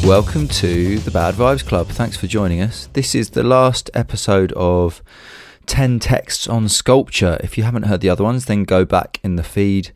Welcome to the Bad Vibes Club. Thanks for joining us. This is the last episode of 10 texts on sculpture. If you haven't heard the other ones, then go back in the feed.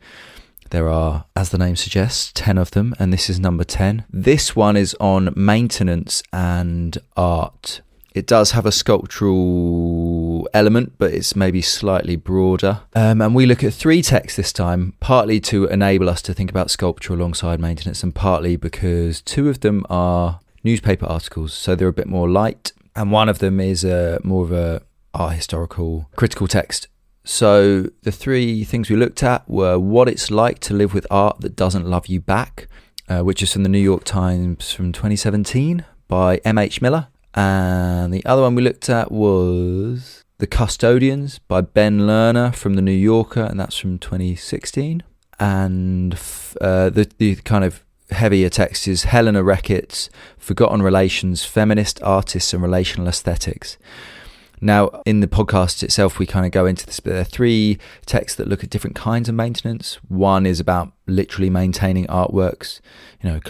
There are, as the name suggests, 10 of them, and this is number 10. This one is on maintenance and art. It does have a sculptural element, but it's maybe slightly broader. And we look at 3 texts this time, partly to enable us to think about sculpture alongside maintenance, and partly because 2 of them are newspaper articles, so they're a bit more light. And one of them is more of a art historical critical text. So the 3 things we looked at were What It's Like to Live with Art That Doesn't Love You Back, which is from the New York Times from 2017 by M.H Miller. And the other one we looked at was The Custodians by Ben Lerner from the New Yorker, and that's from 2016. And the kind of heavier text is Helena Reckitt's Forgotten Relations, Feminist, Artists and Relational Aesthetics. Now, in the podcast itself, we kind of go into this, but there are 3 texts that look at different kinds of maintenance. One is about literally maintaining artworks, in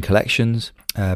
collections,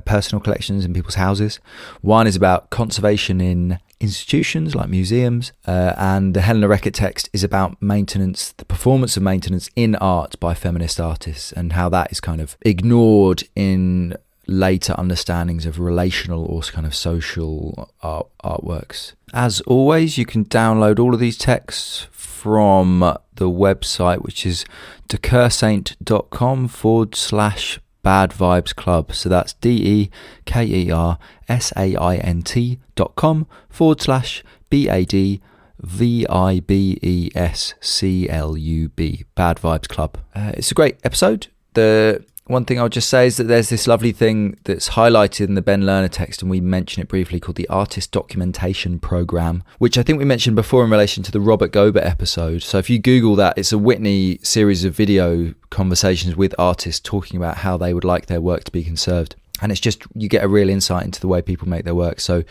personal collections in people's houses. One is about conservation in institutions like museums, and the Helena Reckitt text is about maintenance, the performance of maintenance in art by feminist artists, and how that is kind of ignored in later understandings of relational or kind of social artworks. As always, you can download all of these texts from the website, which is dekersaint.com/Bad Vibes Club. So that's DEKERSAINT.com/BADVIBESCLUB, Bad Vibes Club. It's a great episode. The one thing I'll just say is that there's this lovely thing that's highlighted in the Ben Lerner text, and we mention it briefly, called the Artist Documentation Program, which I think we mentioned before in relation to the Robert Gober episode. So if you Google that, it's a Whitney series of video conversations with artists talking about how they would like their work to be conserved. And it's just, you get a real insight into the way people make their work. So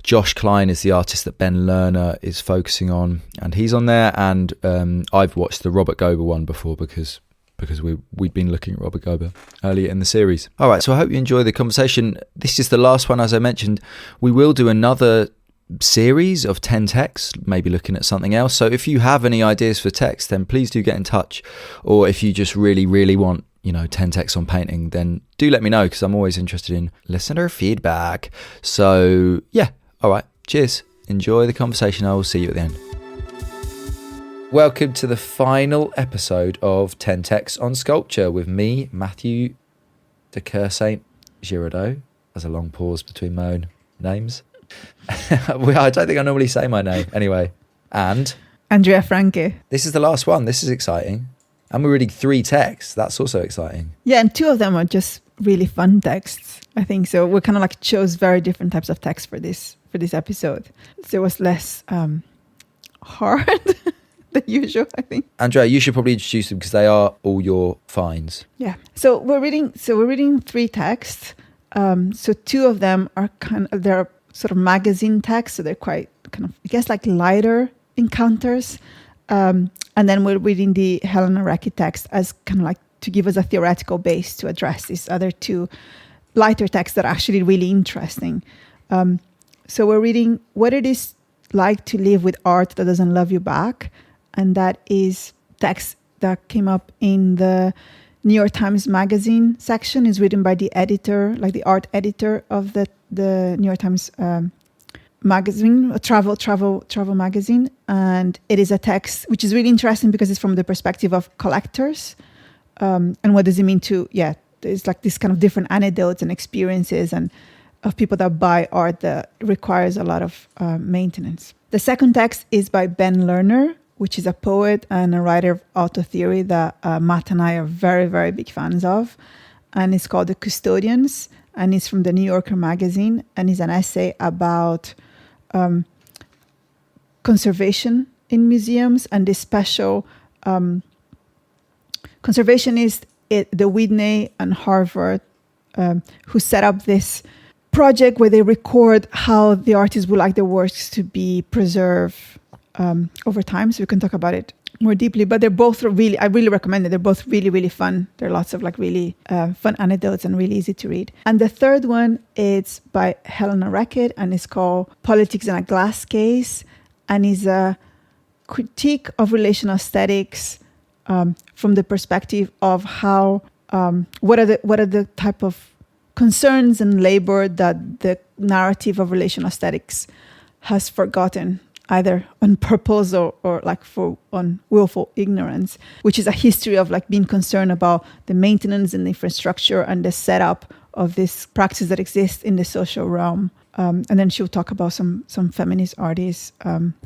Josh Klein is the artist that Ben Lerner is focusing on, and he's on there. And I've watched the Robert Gober one before because we'd been looking at Robert Gober earlier in the series. All right, so I hope you enjoy the conversation. This is the last one, as I mentioned. We will do another series of 10 texts, maybe looking at something else. So if you have any ideas for text, then please do get in touch. Or if you just really, really want 10 texts on painting, then do let me know, because I'm always interested in listener feedback. So yeah, all right, cheers. Enjoy the conversation. I will see you at the end. Welcome to the final episode of 10 Texts on Sculpture with me, Matthew de Kersaint-Giraudot. There's a long pause between my own names. I don't think I normally say my name. Anyway, and Andrea Franke. This is the last one. This is exciting. And we're reading 3 texts. That's also exciting. Yeah, and 2 of them are just really fun texts, I think. So we kind of chose very different types of texts for this episode. So it was less hard than usual, I think. Andrea, you should probably introduce them because they are all your finds. Yeah. So we're reading 3 texts. So 2 of them are they're sort of magazine texts, so they're quite kind of, I guess, like lighter encounters. And then we're reading the Helena Reckitt text as kind of like to give us a theoretical base to address these other 2 lighter texts that are actually really interesting. So we're reading What It Is Like to Live with Art That Doesn't Love You Back. And that is text that came up in the New York Times Magazine section. Is written by the editor, like the art editor of the New York Times magazine, a travel magazine. And it is a text which is really interesting because it's from the perspective of collectors. And what does it mean to, there's like this kind of different anecdotes and experiences and of people that buy art that requires a lot of maintenance. The second text is by Ben Lerner, which is a poet and a writer of auto theory that Matt and I are very, very big fans of. And it's called The Custodians, and it's from the New Yorker magazine, and it's an essay about conservation in museums, and this special conservationist at the Whitney and Harvard who set up this project where they record how the artists would like their works to be preserved over time. So we can talk about it more deeply. But they're both really, I really recommend it. They're both really, really fun. There are lots of like really fun anecdotes and really easy to read. And the third one is by Helena Reckitt, and it's called Politics in a Glass Case, and is a critique of relational aesthetics from the perspective of how what are the type of concerns and labor that the narrative of relational aesthetics has forgotten, either on purpose or like on willful ignorance, which is a history of like being concerned about the maintenance and the infrastructure and the setup of this practice that exists in the social realm. And then she'll talk about some feminist artists.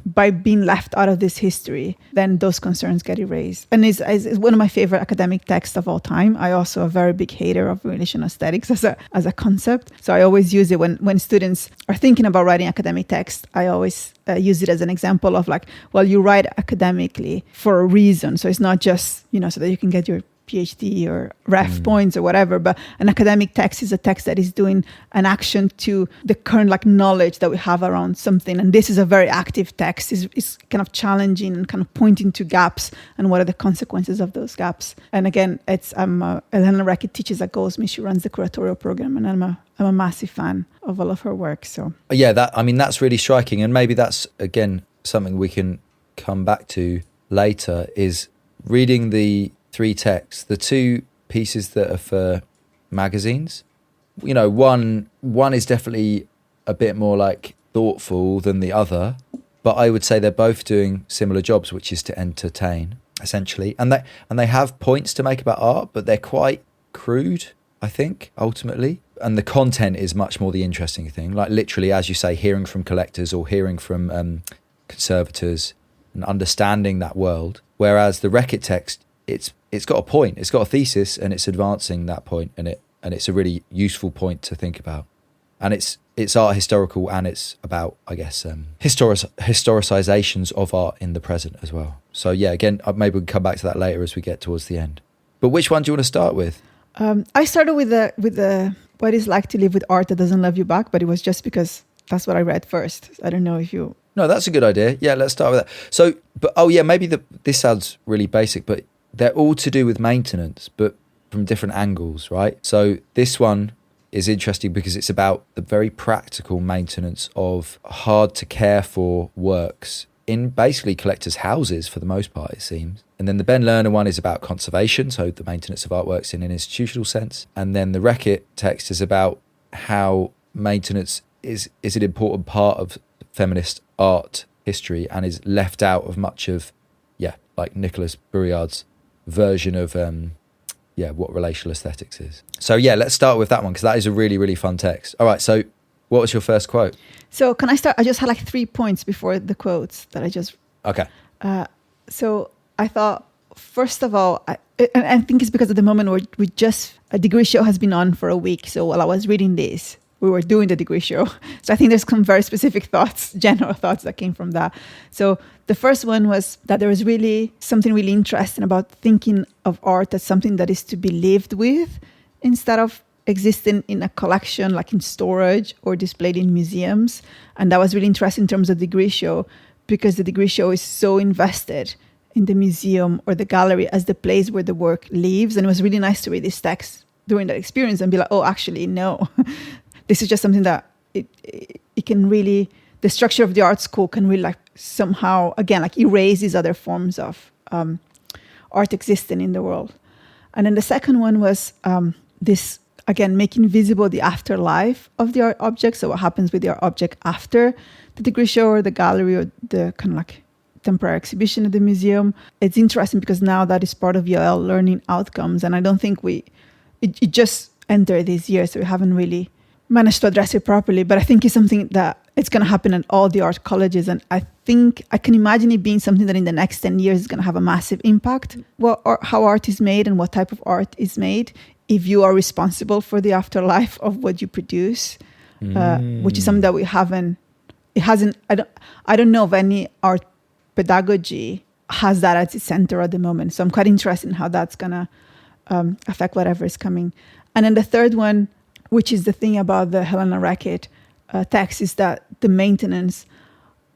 By being left out of this history, then those concerns get erased. And it's one of my favorite academic texts of all time. I also a very big hater of relational aesthetics as a concept. So I always use it when students are thinking about writing academic text. I always use it as an example of like, well, you write academically for a reason. So it's not just, so that you can get your PhD or ref points or whatever, but an academic text is a text that is doing an action to the current like knowledge that we have around something. And this is a very active text. It's kind of challenging and kind of pointing to gaps and what are the consequences of those gaps. And again, it's Helena Reckitt teaches at Goldsmith. She runs the curatorial program, and I'm a massive fan of all of her work. So yeah, that's really striking, and maybe that's again something we can come back to later, is reading the 3 texts, the 2 pieces that are for magazines. One is definitely a bit more like thoughtful than the other, but I would say they're both doing similar jobs, which is to entertain essentially. And they have points to make about art, but they're quite crude, I think, ultimately. And the content is much more the interesting thing. Like literally, as you say, hearing from collectors or hearing from conservators and understanding that world. Whereas the Reckitt text, it's got a point, it's got a thesis, and it's advancing that point, and it's a really useful point to think about. And it's art historical, and it's about, I guess, historicizations of art in the present as well. So yeah, again, maybe we can come back to that later as we get towards the end. But which one do you want to start with? I started with the what it's like to live with art that doesn't love you back, but it was just because that's what I read first. I don't know if you... No, that's a good idea. Yeah, let's start with that. So, but maybe this sounds really basic, but they're all to do with maintenance, but from different angles, right? So this one is interesting because it's about the very practical maintenance of hard to care for works in basically collectors' houses for the most part, it seems. And then the Ben Lerner one is about conservation, so the maintenance of artworks in an institutional sense. And then the Reckitt text is about how maintenance is an important part of feminist art history and is left out of much of, like Nicholas Bouillard's version of what relational aesthetics is. So let's start with that one, because that is a really, really fun text. All right, so what was your first quote? So can I start? I just had like 3 points before the quotes that I just... Okay. So I thought, first of all, I think it's because at the moment a degree show has been on for a week. So while I was reading this, we were doing the degree show. So I think there's some very specific thoughts, general thoughts that came from that. So the first one was that there was really something really interesting about thinking of art as something that is to be lived with instead of existing in a collection, like in storage or displayed in museums. And that was really interesting in terms of the degree show, because the degree show is so invested in the museum or the gallery as the place where the work lives. And it was really nice to read this text during that experience and be like, oh, actually, no. This is just something that it can really, the structure of the art school can really like somehow, again, like erase these other forms of art existing in the world. And then the second one was this, again, making visible the afterlife of the art object. So what happens with the art object after the degree show or the gallery or the kind of like temporary exhibition at the museum. It's interesting because now that is part of UL learning outcomes. And I don't think it just entered this year, so we haven't really managed to address it properly. But I think it's something that it's going to happen at all the art colleges. And I think I can imagine it being something that in the next 10 years is going to have a massive impact. How art is made and what type of art is made, if you are responsible for the afterlife of what you produce, which is something that I don't know of any art pedagogy has that at its center at the moment. So I'm quite interested in how that's going to affect whatever is coming. And then the third one, which is the thing about the Helena Reckitt text, is that the maintenance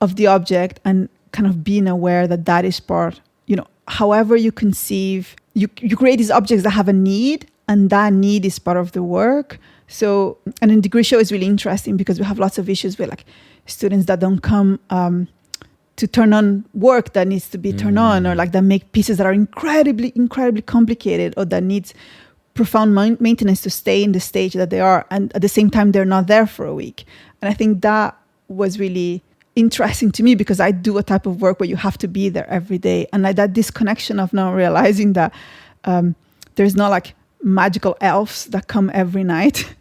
of the object and kind of being aware that is part, however you conceive, you create these objects that have a need, and that need is part of the work. So, and in degree show is really interesting because we have lots of issues with like students that don't come to turn on work that needs to be turned on, or like that make pieces that are incredibly complicated, or that needs profound maintenance to stay in the stage that they are, and at the same time they're not there for a week. And I think that was really interesting to me because I do a type of work where you have to be there every day, and like that disconnection of now realizing that there's not like magical elves that come every night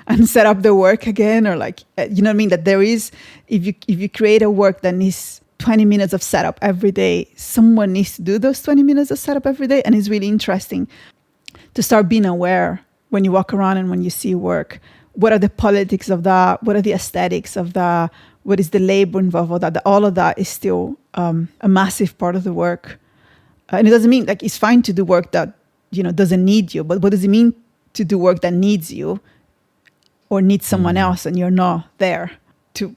and set up the work again, or like you know what I mean, that there is, if you create a work that needs 20 minutes of setup every day, someone needs to do those 20 minutes of setup every day. And it's really interesting to start being aware when you walk around and when you see work. What are the politics of that? What are the aesthetics of that? What is the labor involved with that? All of that is still a massive part of the work. And it doesn't mean like it's fine to do work that, you know, doesn't need you, but what does it mean to do work that needs you or needs someone else and you're not there to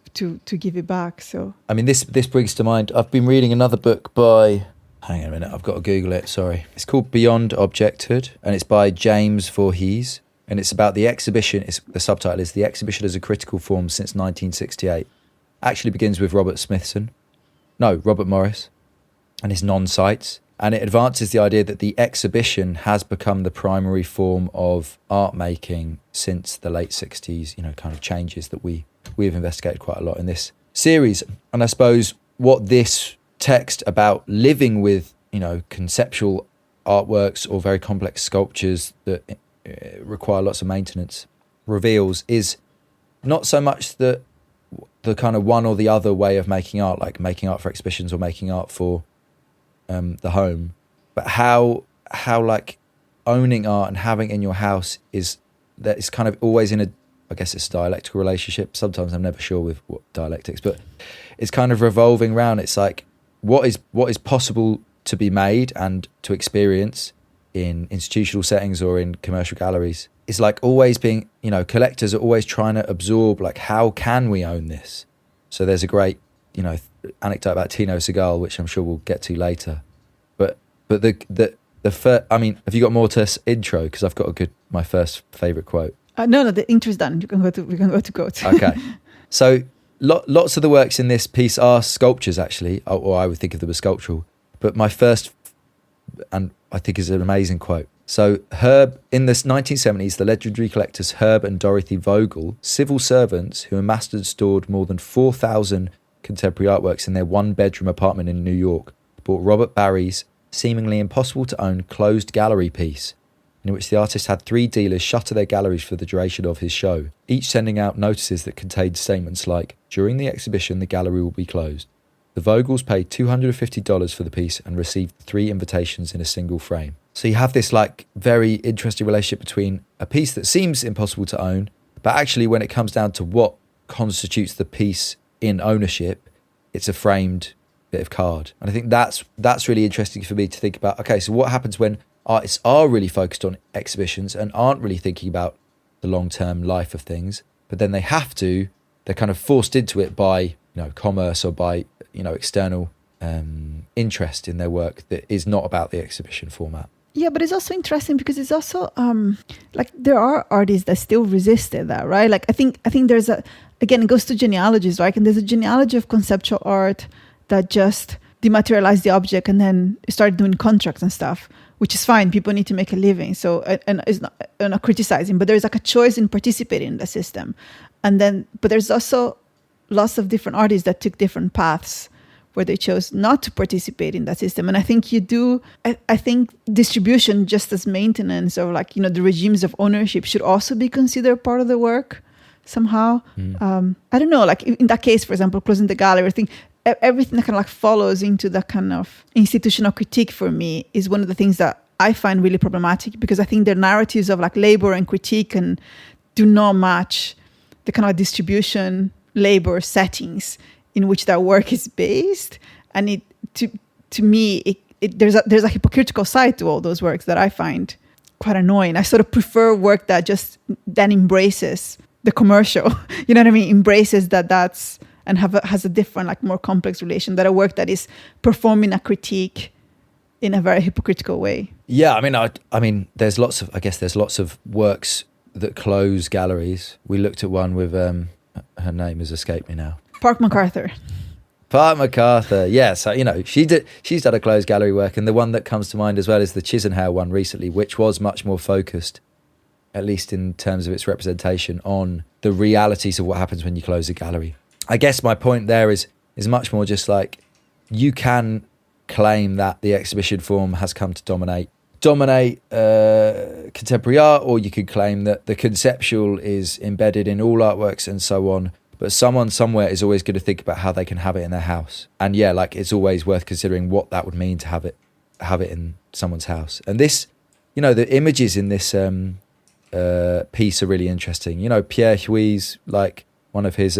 give it back? So I mean, this brings to mind, I've been reading another book by, hang on a minute, I've got to Google it, sorry. It's called Beyond Objecthood, and it's by James Voorhees, and it's about the exhibition. The subtitle is The Exhibition as a Critical Form Since 1968. Actually begins with Robert Morris and his non-sites. And it advances the idea that the exhibition has become the primary form of art making since the late 60s, you know, kind of changes that we have investigated quite a lot in this series. And I suppose what this text about living with, you know, conceptual artworks or very complex sculptures that require lots of maintenance reveals is not so much the kind of one or the other way of making art, like making art for exhibitions or making art for the home, but how like owning art and having it in your house is that it's kind of always in a, I guess it's a dialectical relationship. Sometimes I'm never sure with what dialectics, but it's kind of revolving around. It's like what is possible to be made and to experience in institutional settings or in commercial galleries. It's like always being, you know, collectors are always trying to absorb, like, how can we own this? So there's a great, you know, anecdote about Tino Segal, which I'm sure we'll get to later. But the first, I mean, have you got more to intro? Because I've got my first favourite quote. No, the intro's done. We can go to quotes. Okay. So lots of the works in this piece are sculptures, actually, or I would think of them as sculptural. But my first, and I think is an amazing quote. So Herb, in the 1970s, the legendary collectors Herb and Dorothy Vogel, civil servants who amassed and stored more than 4,000 contemporary artworks in their one-bedroom apartment in New York, bought Robert Barry's seemingly impossible to own closed gallery piece, in which the artist had 3 dealers shutter their galleries for the duration of his show, each sending out notices that contained statements like, "During the exhibition, the gallery will be closed." The Vogels paid $250 for the piece and received 3 invitations in a single frame. So you have this like very interesting relationship between a piece that seems impossible to own, but actually when it comes down to what constitutes the piece in ownership, it's a framed bit of card. And I think that's really interesting for me to think about. Okay, so what happens when artists are really focused on exhibitions and aren't really thinking about the long-term life of things, but then they're kind of forced into it by, you know, commerce or by, you know, external interest in their work that is not about the exhibition format. Yeah, but it's also interesting because it's also like there are artists that still resisted that, right? Like I think there's again, it goes to genealogies, right? And there's a genealogy of conceptual art that just dematerialized the object and then started doing contracts and stuff, which is fine. People need to make a living. So, and it's not, I'm not criticizing, but there's like a choice in participating in the system. But there's also lots of different artists that took different paths where they chose not to participate in that system. And I think I think distribution, just as maintenance or like, you know, the regimes of ownership should also be considered part of the work somehow. I don't know, like in that case, for example, closing the gallery, I think everything that kind of like follows into that kind of institutional critique for me is one of the things that I find really problematic, because I think their narratives of like labor and critique and do not match the kind of distribution labor settings in which that work is based. And it to me there's a hypocritical side to all those works that I find quite annoying. I sort of prefer work that just then embraces the commercial, you know what I mean, embraces that's and has a different, like more complex relation, that a work that is performing a critique in a very hypocritical way. Yeah, I mean, there's lots of works that close galleries. We looked at one with her name has escaped me now. Park MacArthur. Park MacArthur, yeah. So, she's done a closed gallery work, and the one that comes to mind as well is the Chisenhale one recently, which was much more focused, at least in terms of its representation, on the realities of what happens when you close a gallery. I guess my point there is much more just like, you can claim that the exhibition form has come to dominate contemporary art, or you could claim that the conceptual is embedded in all artworks and so on. But someone somewhere is always going to think about how they can have it in their house. And yeah, like, it's always worth considering what that would mean to have it in someone's house. And this, the images in this piece are really interesting. Pierre Huys, like, one of his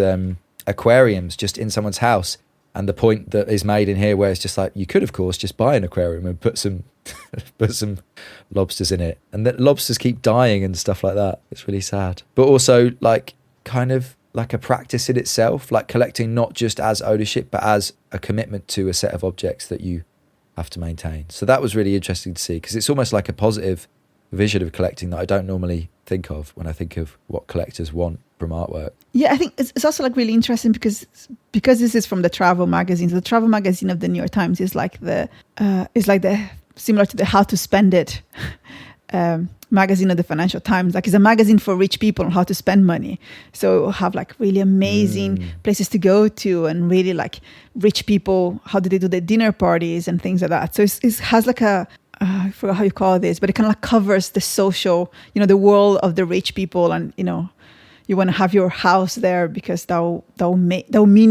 aquariums just in someone's house. And the point that is made in here, where it's just like, you could, of course, just buy an aquarium and put some lobsters in it. And that lobsters keep dying and stuff like that. It's really sad. But also, like, kind of like a practice in itself, like collecting not just as ownership, but as a commitment to a set of objects that you have to maintain. So that was really interesting to see, because it's almost like a positive vision of collecting that I don't normally think of when I think of what collectors want from artwork. Yeah, I think it's also like really interesting because this is from the travel magazine. So the travel magazine of the New York Times is like the similar to the How to Spend It magazine of the Financial Times. Like, it's a magazine for rich people on how to spend money. So it'll have like really amazing places to go to, and really like rich people, how do they do their dinner parties and things like that. So it has like I forgot how you call this, but it kind of like covers the social, the world of the rich people, and you want to have your house there because that'll mean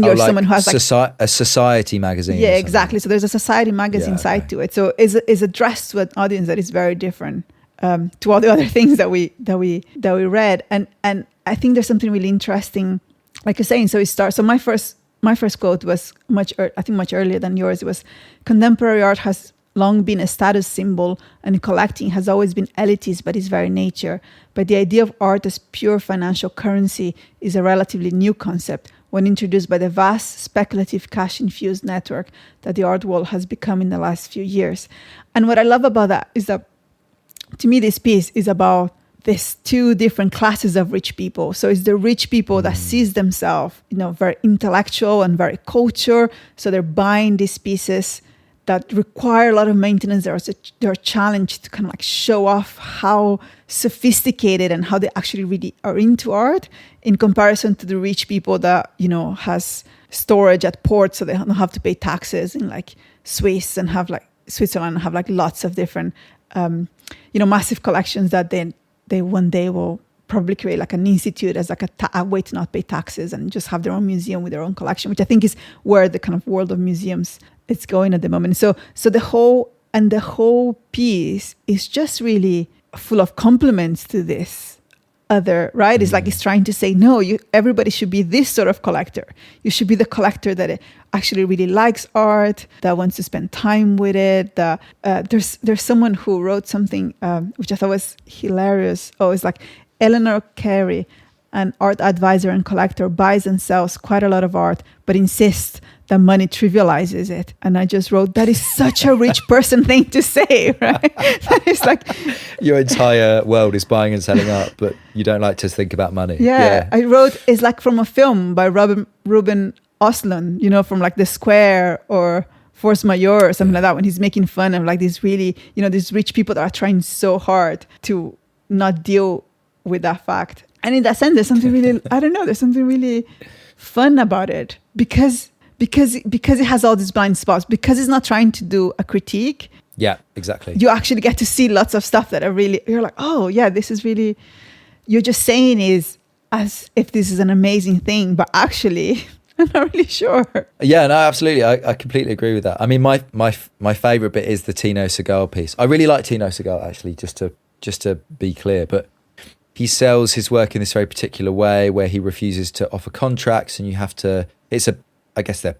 you're someone who has like a society magazine. Yeah, exactly. So there's a society magazine side to it. So it's addressed to an audience that is very different to all the other things that we read. And I think there's something really interesting, like you're saying. So it starts. So my first quote was much earlier than yours. It was, contemporary art has long been a status symbol, and collecting has always been elitist by its very nature. But the idea of art as pure financial currency is a relatively new concept when introduced by the vast speculative cash-infused network that the art world has become in the last few years. And what I love about that is that, to me, this piece is about these two different classes of rich people. So it's the rich people that sees themselves, very intellectual and very cultured. So they're buying these pieces that require a lot of maintenance. They're challenged to kind of like show off how sophisticated and how they actually really are into art, in comparison to the rich people that, has storage at ports, so they don't have to pay taxes in like Switzerland, and have like lots of different, massive collections that they one day will probably create like an institute as like a way to not pay taxes and just have their own museum with their own collection, which I think is where the kind of world of museums it's going at the moment. So the whole piece is just really full of compliments to this other, right? It's like it's trying to say, no, everybody should be this sort of collector. You should be the collector that actually really likes art, that wants to spend time with it. There's someone who wrote something which I thought was hilarious. Oh, it's like, Helena Reckitt, an art advisor and collector, buys and sells quite a lot of art, but insists that money trivializes it. And I just wrote, that is such a rich person thing to say, right? It's like, your entire world is buying and selling art, but you don't like to think about money. Yeah. I wrote, it's like from a film by Ruben Östlund, from like The Square or Force Majeure or something like that, when he's making fun of like these really, these rich people that are trying so hard to not deal with that fact. And in that sense, there's something really, there's something really fun about it because it has all these blind spots, because it's not trying to do a critique. Yeah, exactly. You actually get to see lots of stuff that are really, you're like, oh yeah, this is really, you're just saying is as if this is an amazing thing, but actually I'm not really sure. Yeah, no, absolutely. I completely agree with that. I mean, my favorite bit is the Tino Segal piece. I really like Tino Segal, actually, just to be clear, but he sells his work in this very particular way where he refuses to offer contracts, and you have to, I guess they're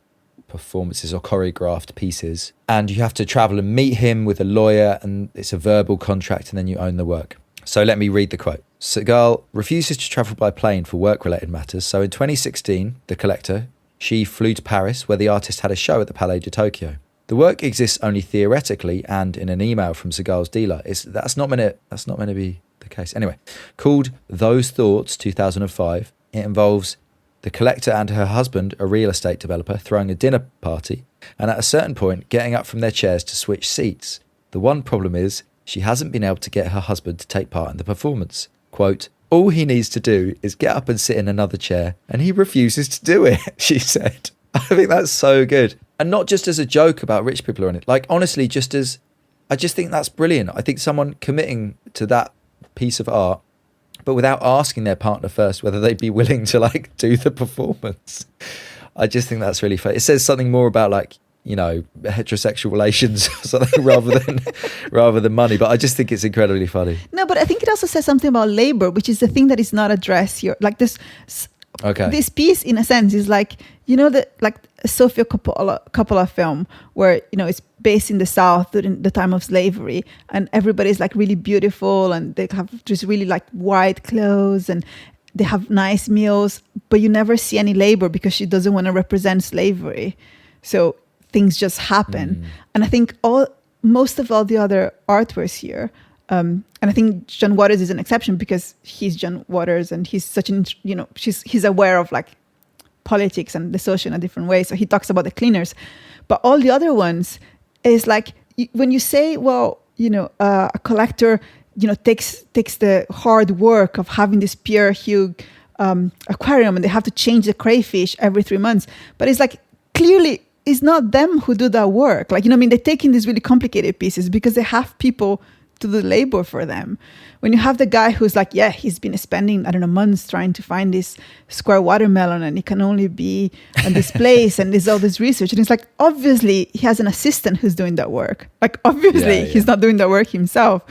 performances or choreographed pieces, and you have to travel and meet him with a lawyer, and it's a verbal contract, and then you own the work. So let me read the quote. Segal refuses to travel by plane for work-related matters. So in 2016, the collector, she flew to Paris, where the artist had a show at the Palais de Tokyo. The work exists only theoretically and in an email from Seagal's dealer. That's not meant to be the case. Anyway, called Those Thoughts 2005, it involves the collector and her husband, a real estate developer, throwing a dinner party and at a certain point getting up from their chairs to switch seats. The one problem is she hasn't been able to get her husband to take part in the performance. Quote, all he needs to do is get up and sit in another chair and he refuses to do it, she said. I think that's so good. And not just as a joke about rich people on it. Like, honestly, I just think that's brilliant. I think someone committing to that piece of art, but without asking their partner first whether they'd be willing to like do the performance. I just think that's really funny. It says something more about like, you know, heterosexual relations or something rather than money. But I just think it's incredibly funny. No, but I think it also says something about labor, which is the thing that is not addressed here. Like this. Okay. This piece, in a sense, is like, you know, like a Sofia Coppola film where, you know, it's based in the South during the time of slavery, and everybody's like really beautiful and they have just really like white clothes and they have nice meals, but you never see any labor because she doesn't want to represent slavery. So things just happen. And I think most of all the other artworks here, and I think John Waters is an exception because he's John Waters and he's such an, you know, he's aware of like politics and the social in a different way. So he talks about the cleaners, but all the other ones is like, when you say, well, you know, a collector, you know, takes the hard work of having this pure hue aquarium and they have to change the crayfish every 3 months. But it's like, clearly it's not them who do that work. Like, you know, I mean, they take in these really complicated pieces because they have people to do labor for them. When you have the guy who's like, yeah, he's been spending, I don't know, months trying to find this square watermelon and it can only be in this place and there's all this research. And it's like, obviously he has an assistant who's doing that work. Like, obviously he's not doing that work himself.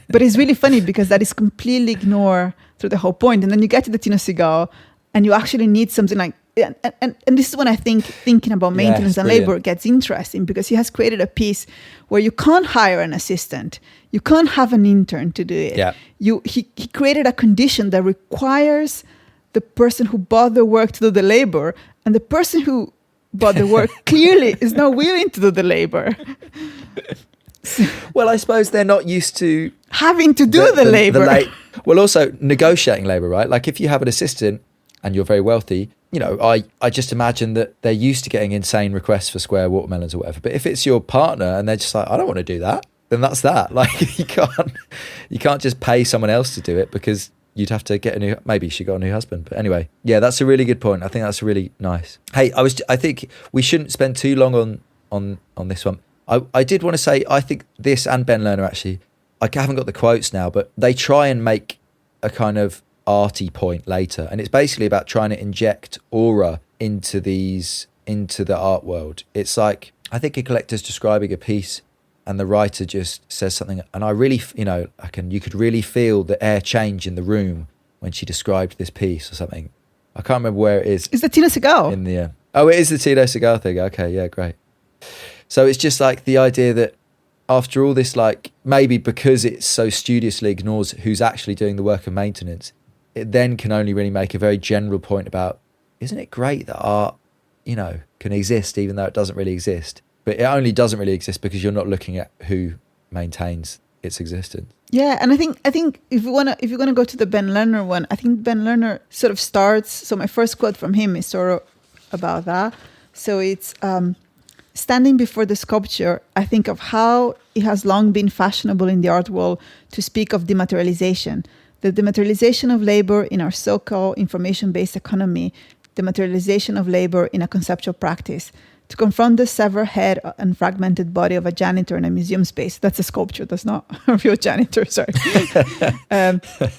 But it's really funny because that is completely ignored through the whole point. And then you get to the Tino Seagal and you actually need something like, and this is when I think thinking about maintenance and labor gets interesting, because he has created a piece where you can't hire an assistant, you can't have an intern to do it. Yeah. He created a condition that requires the person who bought the work to do the labor, and the person who bought the work clearly is not willing to do the labor. Well, I suppose they're not used to having to do the labor. Well, also negotiating labor, right? Like if you have an assistant and you're very wealthy, you know, I just imagine that they're used to getting insane requests for square watermelons or whatever. But if it's your partner and they're just like, I don't want to do that, then that's that. Like you can't just pay someone else to do it, because you'd have to get maybe she got a new husband. But anyway, yeah, that's a really good point. I think that's really nice. Hey, I think we shouldn't spend too long on this one. I did want to say, I think this and Ben Lerner actually, I haven't got the quotes now, but they try and make a kind of arty point later, and it's basically about trying to inject aura into the art world. It's like, I think a collector's describing a piece and the writer just says something, and I really, you know, you could really feel the air change in the room when she described this piece or something. I can't remember where it is. Is the Tino Seagal? It is the Tino Seagal thing. Okay, yeah, great. So it's just like the idea that after all this, like maybe because it so studiously ignores who's actually doing the work of maintenance, it then can only really make a very general point about, isn't it great that art, you know, can exist even though it doesn't really exist? But it only doesn't really exist because you're not looking at who maintains its existence. Yeah, and I think if you're gonna go to the Ben Lerner one, I think Ben Lerner sort of starts. So my first quote from him is sort of about that. So it's standing before the sculpture, I think of how it has long been fashionable in the art world to speak of dematerialization. The dematerialization of labor in our so-called information-based economy, the materialization of labor in a conceptual practice. To confront the severed head and fragmented body of a janitor in a museum space, that's a sculpture, that's not a real janitor, sorry,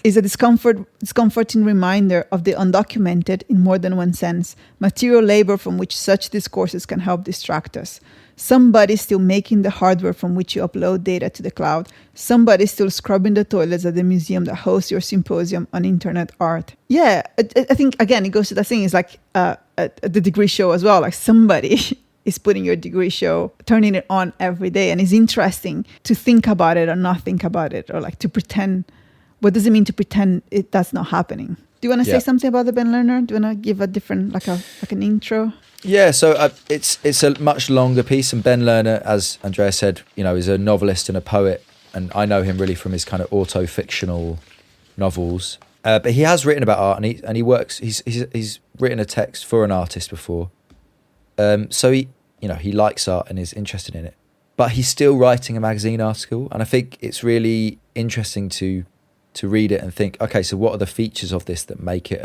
is a discomforting reminder of the undocumented, in more than one sense, material labor from which such discourses can help distract us. Somebody's still making the hardware from which you upload data to the cloud. Somebody's still scrubbing the toilets at the museum that hosts your symposium on internet art. Yeah, I think, again, it goes to that thing. It's like the degree show as well. Like somebody is putting your degree show, turning it on every day. And it's interesting to think about it or not think about it, or like to pretend. What does it mean to pretend that's not happening? Do you want to Yeah. say something about the Ben Lerner? Do you want to give a different, like an intro? Yeah, so it's a much longer piece, and Ben Lerner, as Andrea said, is a novelist and a poet, and I know him really from his kind of auto-fictional novels. But he has written about art, and he works. He's written a text for an artist before, so he likes art and is interested in it. But he's still writing a magazine article, and I think it's really interesting to read it and think, okay, so what are the features of this that make it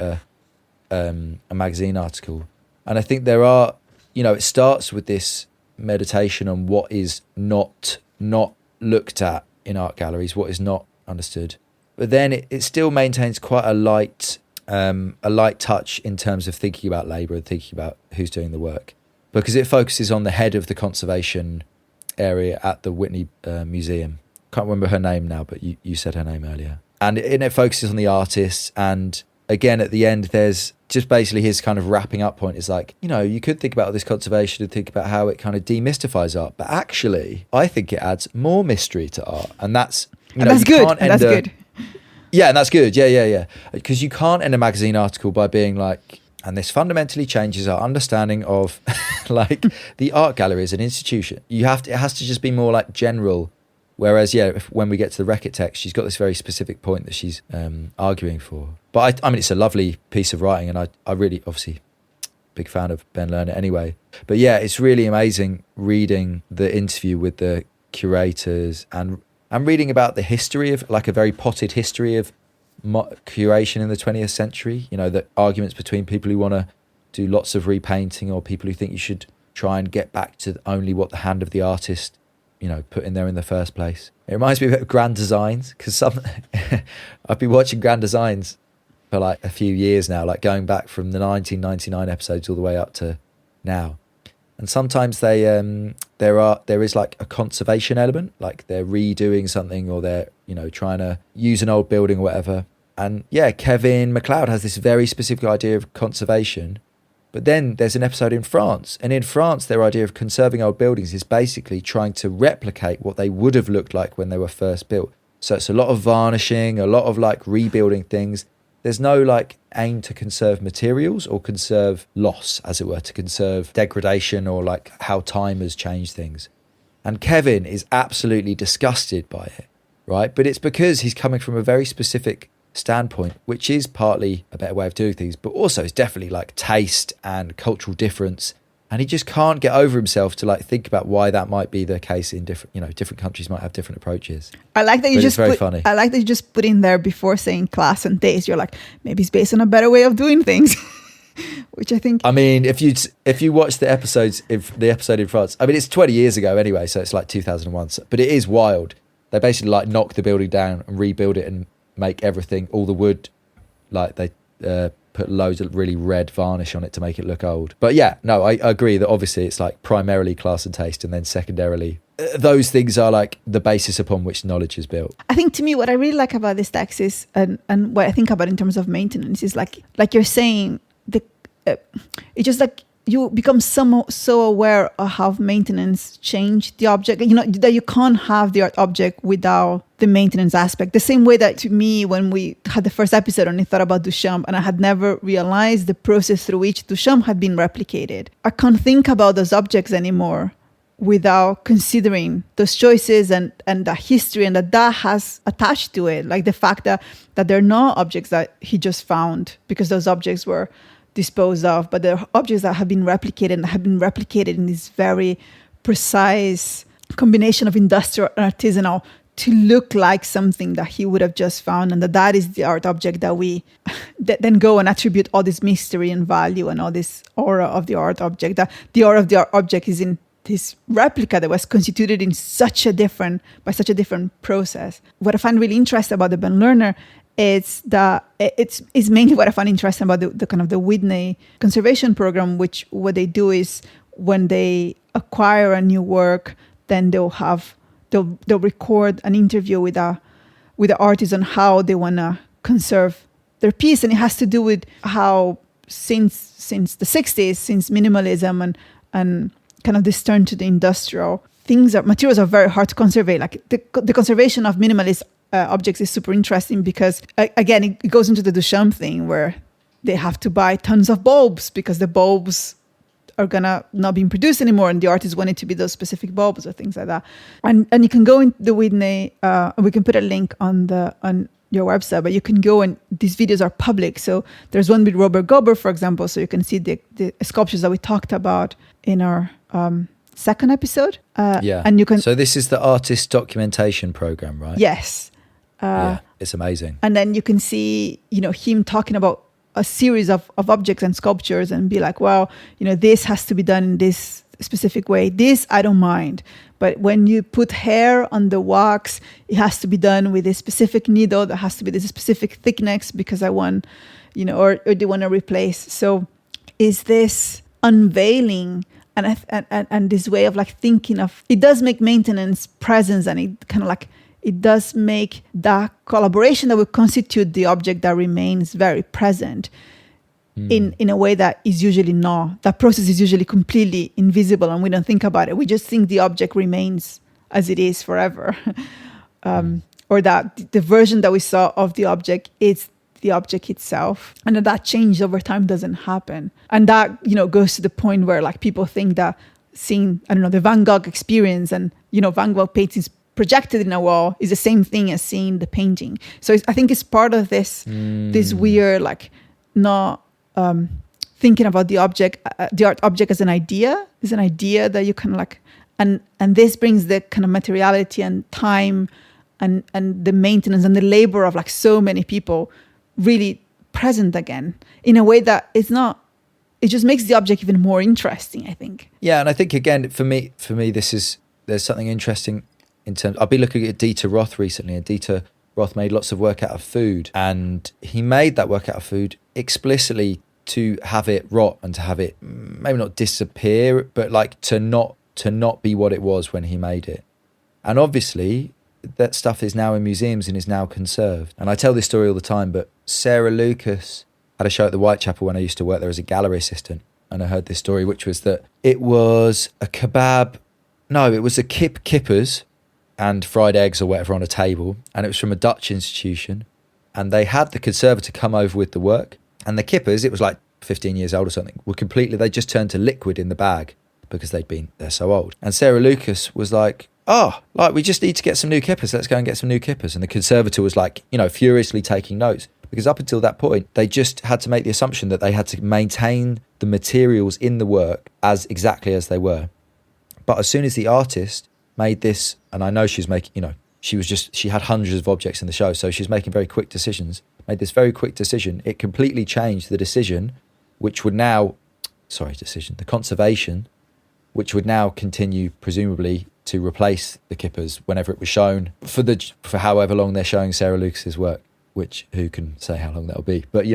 a magazine article? And I think there are, it starts with this meditation on what is not looked at in art galleries, what is not understood. But then it still maintains quite a light touch in terms of thinking about labour and thinking about who's doing the work, because it focuses on the head of the conservation area at the Whitney Museum. Can't remember her name now, but you said her name earlier. And it focuses on the artists. And again, at the end, there's just basically his kind of wrapping up point is like, you could think about this conservation and think about how it kind of demystifies art, but actually, I think it adds more mystery to art. And that's, that's good. Good. Yeah, and that's good. Yeah. Because you can't end a magazine article by being like, and this fundamentally changes our understanding of like the art gallery as an institution. It has to just be more like general. Whereas, when we get to the Reckitt text, she's got this very specific point that she's arguing for. But I mean, it's a lovely piece of writing, and I really, obviously, big fan of Ben Lerner anyway. But yeah, it's really amazing reading the interview with the curators and reading about the history of, like, a very potted history of curation in the 20th century. The arguments between people who want to do lots of repainting or people who think you should try and get back to only what the hand of the artist put in there in the first place. It reminds me a bit of Grand Designs, because I've been watching Grand Designs for like a few years now, like going back from the 1999 episodes all the way up to now. And sometimes there is like a conservation element, like they're redoing something or they're, trying to use an old building or whatever. And Kevin MacLeod has this very specific idea of conservation. But then there's an episode in France, and in France, their idea of conserving old buildings is basically trying to replicate what they would have looked like when they were first built. So it's a lot of varnishing, a lot of like rebuilding things. There's no like aim to conserve materials or conserve loss, as it were, to conserve degradation or like how time has changed things. And Kevin is absolutely disgusted by it, right? But it's because he's coming from a very specific standpoint, which is partly a better way of doing things, but also is definitely like taste and cultural difference, and he just can't get over himself to like think about why that might be the case in different countries might have different approaches. I like that funny. I like that you just put in there before saying class and taste. You're like, maybe it's based on a better way of doing things. Which I think, I mean, if you watch the episode in France, I mean, it's 20 years ago anyway, so it's like 2001, but it is wild. They basically like knock the building down and rebuild it and make everything, all the wood, like they put loads of really red varnish on it to make it look old. But I agree that obviously it's like primarily class and taste, and then secondarily those things are like the basis upon which knowledge is built. I think to me what I really like about this text is, and what I think about in terms of maintenance is like you're saying, it's just like you become so aware of how maintenance changed the object, that you can't have the art object without the maintenance aspect. The same way that to me, when we had the first episode and I thought about Duchamp, and I had never realized the process through which Duchamp had been replicated. I can't think about those objects anymore without considering those choices and the history and that has attached to it. Like the fact that they're not objects that he just found because those objects were disposed of, but they're objects that have been replicated in this very precise combination of industrial and artisanal to look like something that he would have just found, and that is the art object that we then go and attribute all this mystery and value and all this aura of the art object. That the aura of the art object is in this replica that was constituted by such a different process. What I find really interesting about the Ben Lerner is that it's mainly what I find interesting about the kind of the Whitney conservation program, which what they do is when they acquire a new work, then they'll record an interview with the artist on how they want to conserve their piece, and it has to do with how since the 60s, since minimalism and kind of this turn to the industrial, materials are very hard to conserve. Like the conservation of minimalists objects is super interesting because, again, it goes into the Duchamp thing where they have to buy tons of bulbs because the bulbs are gonna not being produced anymore, and the artists want it to be those specific bulbs or things like that. And you can go in the Whitney. We can put a link on your website, but you can go, and these videos are public. So there's one with Robert Gober, for example, so you can see the sculptures that we talked about in our second episode. And you can. So this is the artist documentation program, right? Yes. It's amazing. And then you can see, him talking about a series of objects and sculptures and be like, well, this has to be done in this specific way. This I don't mind. But when you put hair on the wax, it has to be done with a specific needle that has to be this specific thickness because I want, or they want to replace. So is this unveiling and this way of like thinking of, it does make maintenance presence, and it kind of like, it does make that collaboration that will constitute the object that remains very present in a way that is usually not. That process is usually completely invisible and we don't think about it. We just think the object remains as it is forever. Or that the version that we saw of the object is the object itself. And that change over time doesn't happen. And that, goes to the point where like people think that seeing, the Van Gogh experience and, Van Gogh paintings projected in a wall is the same thing as seeing the painting. So I think it's part of this weird, like, not thinking about the object, the art object as an idea. Is an idea that you kind of like, and this brings the kind of materiality and time and the maintenance and the labor of like so many people really present again in a way that it's not. It just makes the object even more interesting, I think. Yeah, and I think again for me, there's something interesting. I've been looking at Dieter Roth recently, and Dieter Roth made lots of work out of food, and he made that work out of food explicitly to have it rot and to have it maybe not disappear, but like to not be what it was when he made it. And obviously that stuff is now in museums and is now conserved. And I tell this story all the time, but Sarah Lucas had a show at the Whitechapel when I used to work there as a gallery assistant, and I heard this story, which was that it was a kippers and fried eggs or whatever on a table, and it was from a Dutch institution, and they had the conservator come over with the work, and the kippers, it was like 15 years old or something, they just turned to liquid in the bag because they're so old. And Sarah Lucas was like, we just need to get some new kippers, let's go and get some new kippers. And the conservator was like, furiously taking notes, because up until that point they just had to make the assumption that they had to maintain the materials in the work as exactly as they were. But as soon as the artist made this, and I know she's making, she had hundreds of objects in the show, so she's making very quick decisions, made this very quick decision, it completely changed the decision, the conservation, which would now continue presumably to replace the kippers whenever it was shown for however long they're showing Sarah Lucas's work, which who can say how long that'll be, but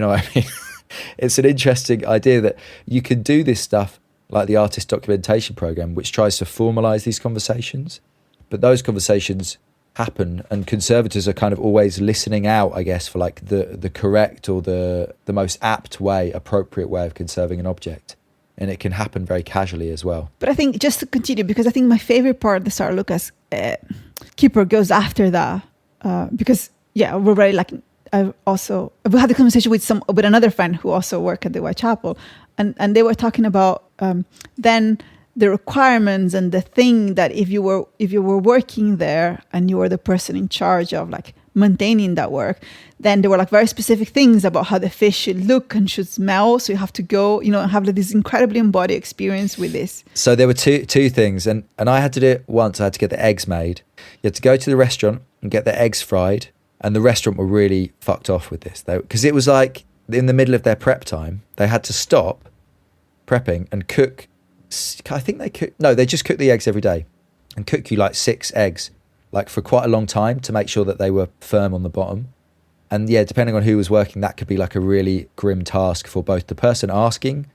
it's an interesting idea that you can do this stuff like the artist documentation program, which tries to formalize these conversations, but those conversations happen, and conservators are kind of always listening out, I guess, for like the correct or the most appropriate way of conserving an object, and it can happen very casually as well. But I think, just to continue, because I think my favorite part of the Sarah Lucas keeper goes after that, because we're very like, we had a conversation with another friend who also worked at the Whitechapel, and they were talking about then the requirements and the thing that if you were working there and you were the person in charge of like maintaining that work, then there were like very specific things about how the fish should look and should smell. So you have to go, and have like this incredibly embodied experience with this. So there were two things, and I had to do it once. I had to get the eggs made. You had to go to the restaurant and get the eggs fried, and the restaurant were really fucked off with this, because it was like in the middle of their prep time, they had to stop prepping and cook. They just cook the eggs every day and cook you like 6 eggs, like for quite a long time, to make sure that they were firm on the bottom. And depending on who was working, that could be like a really grim task for both the person asking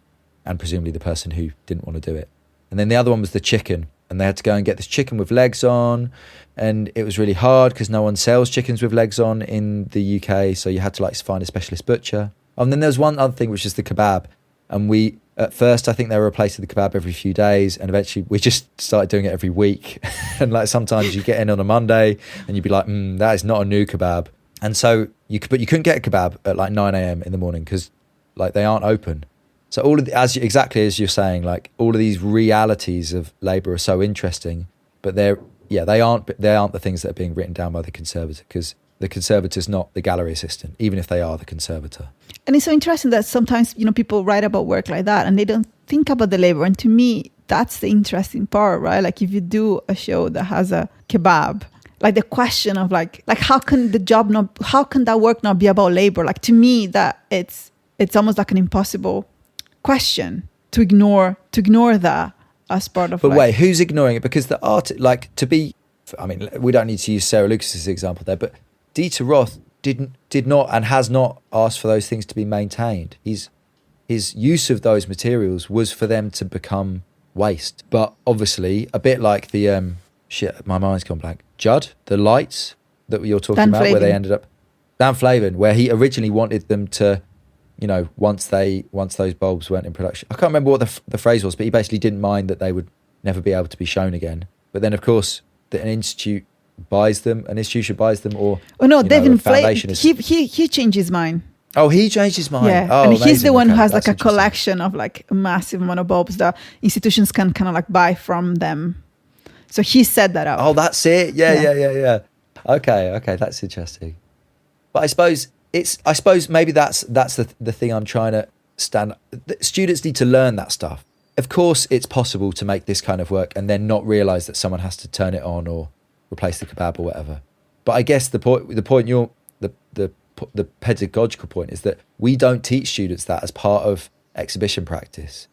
and presumably the person who didn't want to do it. And then the other one was the chicken, and they had to go and get this chicken with legs on, and it was really hard because no one sells chickens with legs on in the UK, so you had to like find a specialist butcher. And then there was one other thing, which is the kebab. And we, at first, I think they were replacing the kebab every few days, and eventually we just started doing it every week. And like sometimes you get in on a Monday and you'd be like, that is not a new kebab. And so you couldn't get a kebab at like 9 a.m. in the morning because like they aren't open. So all of exactly as you're saying, like all of these realities of labour are so interesting, but they aren't the things that are being written down by the conservator, because the conservator's not the gallery assistant, even if they are the conservator. And it's so interesting that sometimes, people write about work like that and they don't think about the labor. And to me, that's the interesting part, right? Like if you do a show that has a kebab, like the question of like how can that work not be about labor? Like to me, that it's almost like an impossible question to ignore that as part of. But wait, who's ignoring it? Because the art, we don't need to use Sarah Lucas's example there, but Dieter Roth did not and has not asked for those things to be maintained. His use of those materials was for them to become waste. But obviously, a bit like the my mind's gone blank. Judd, the lights that you're talking about, where they ended up, Dan Flavin, where he originally wanted them to, once those bulbs weren't in production. I can't remember what the phrase was, but he basically didn't mind that they would never be able to be shown again. But then, of course, an institution buys them, or David Flavin, he changed his mind. Oh, he changed his mind. Yeah, oh, and amazing. he's the one who has like a collection of like a massive amount of bulbs that institutions can kind of like buy from them. So he set that up. Oh, that's it. Yeah. Okay, that's interesting. But I suppose maybe that's the thing I'm trying to stand. Students need to learn that stuff. Of course, it's possible to make this kind of work and then not realise that someone has to turn it on or replace the kebab or whatever. But I guess the pedagogical point is that we don't teach students that as part of exhibition practice.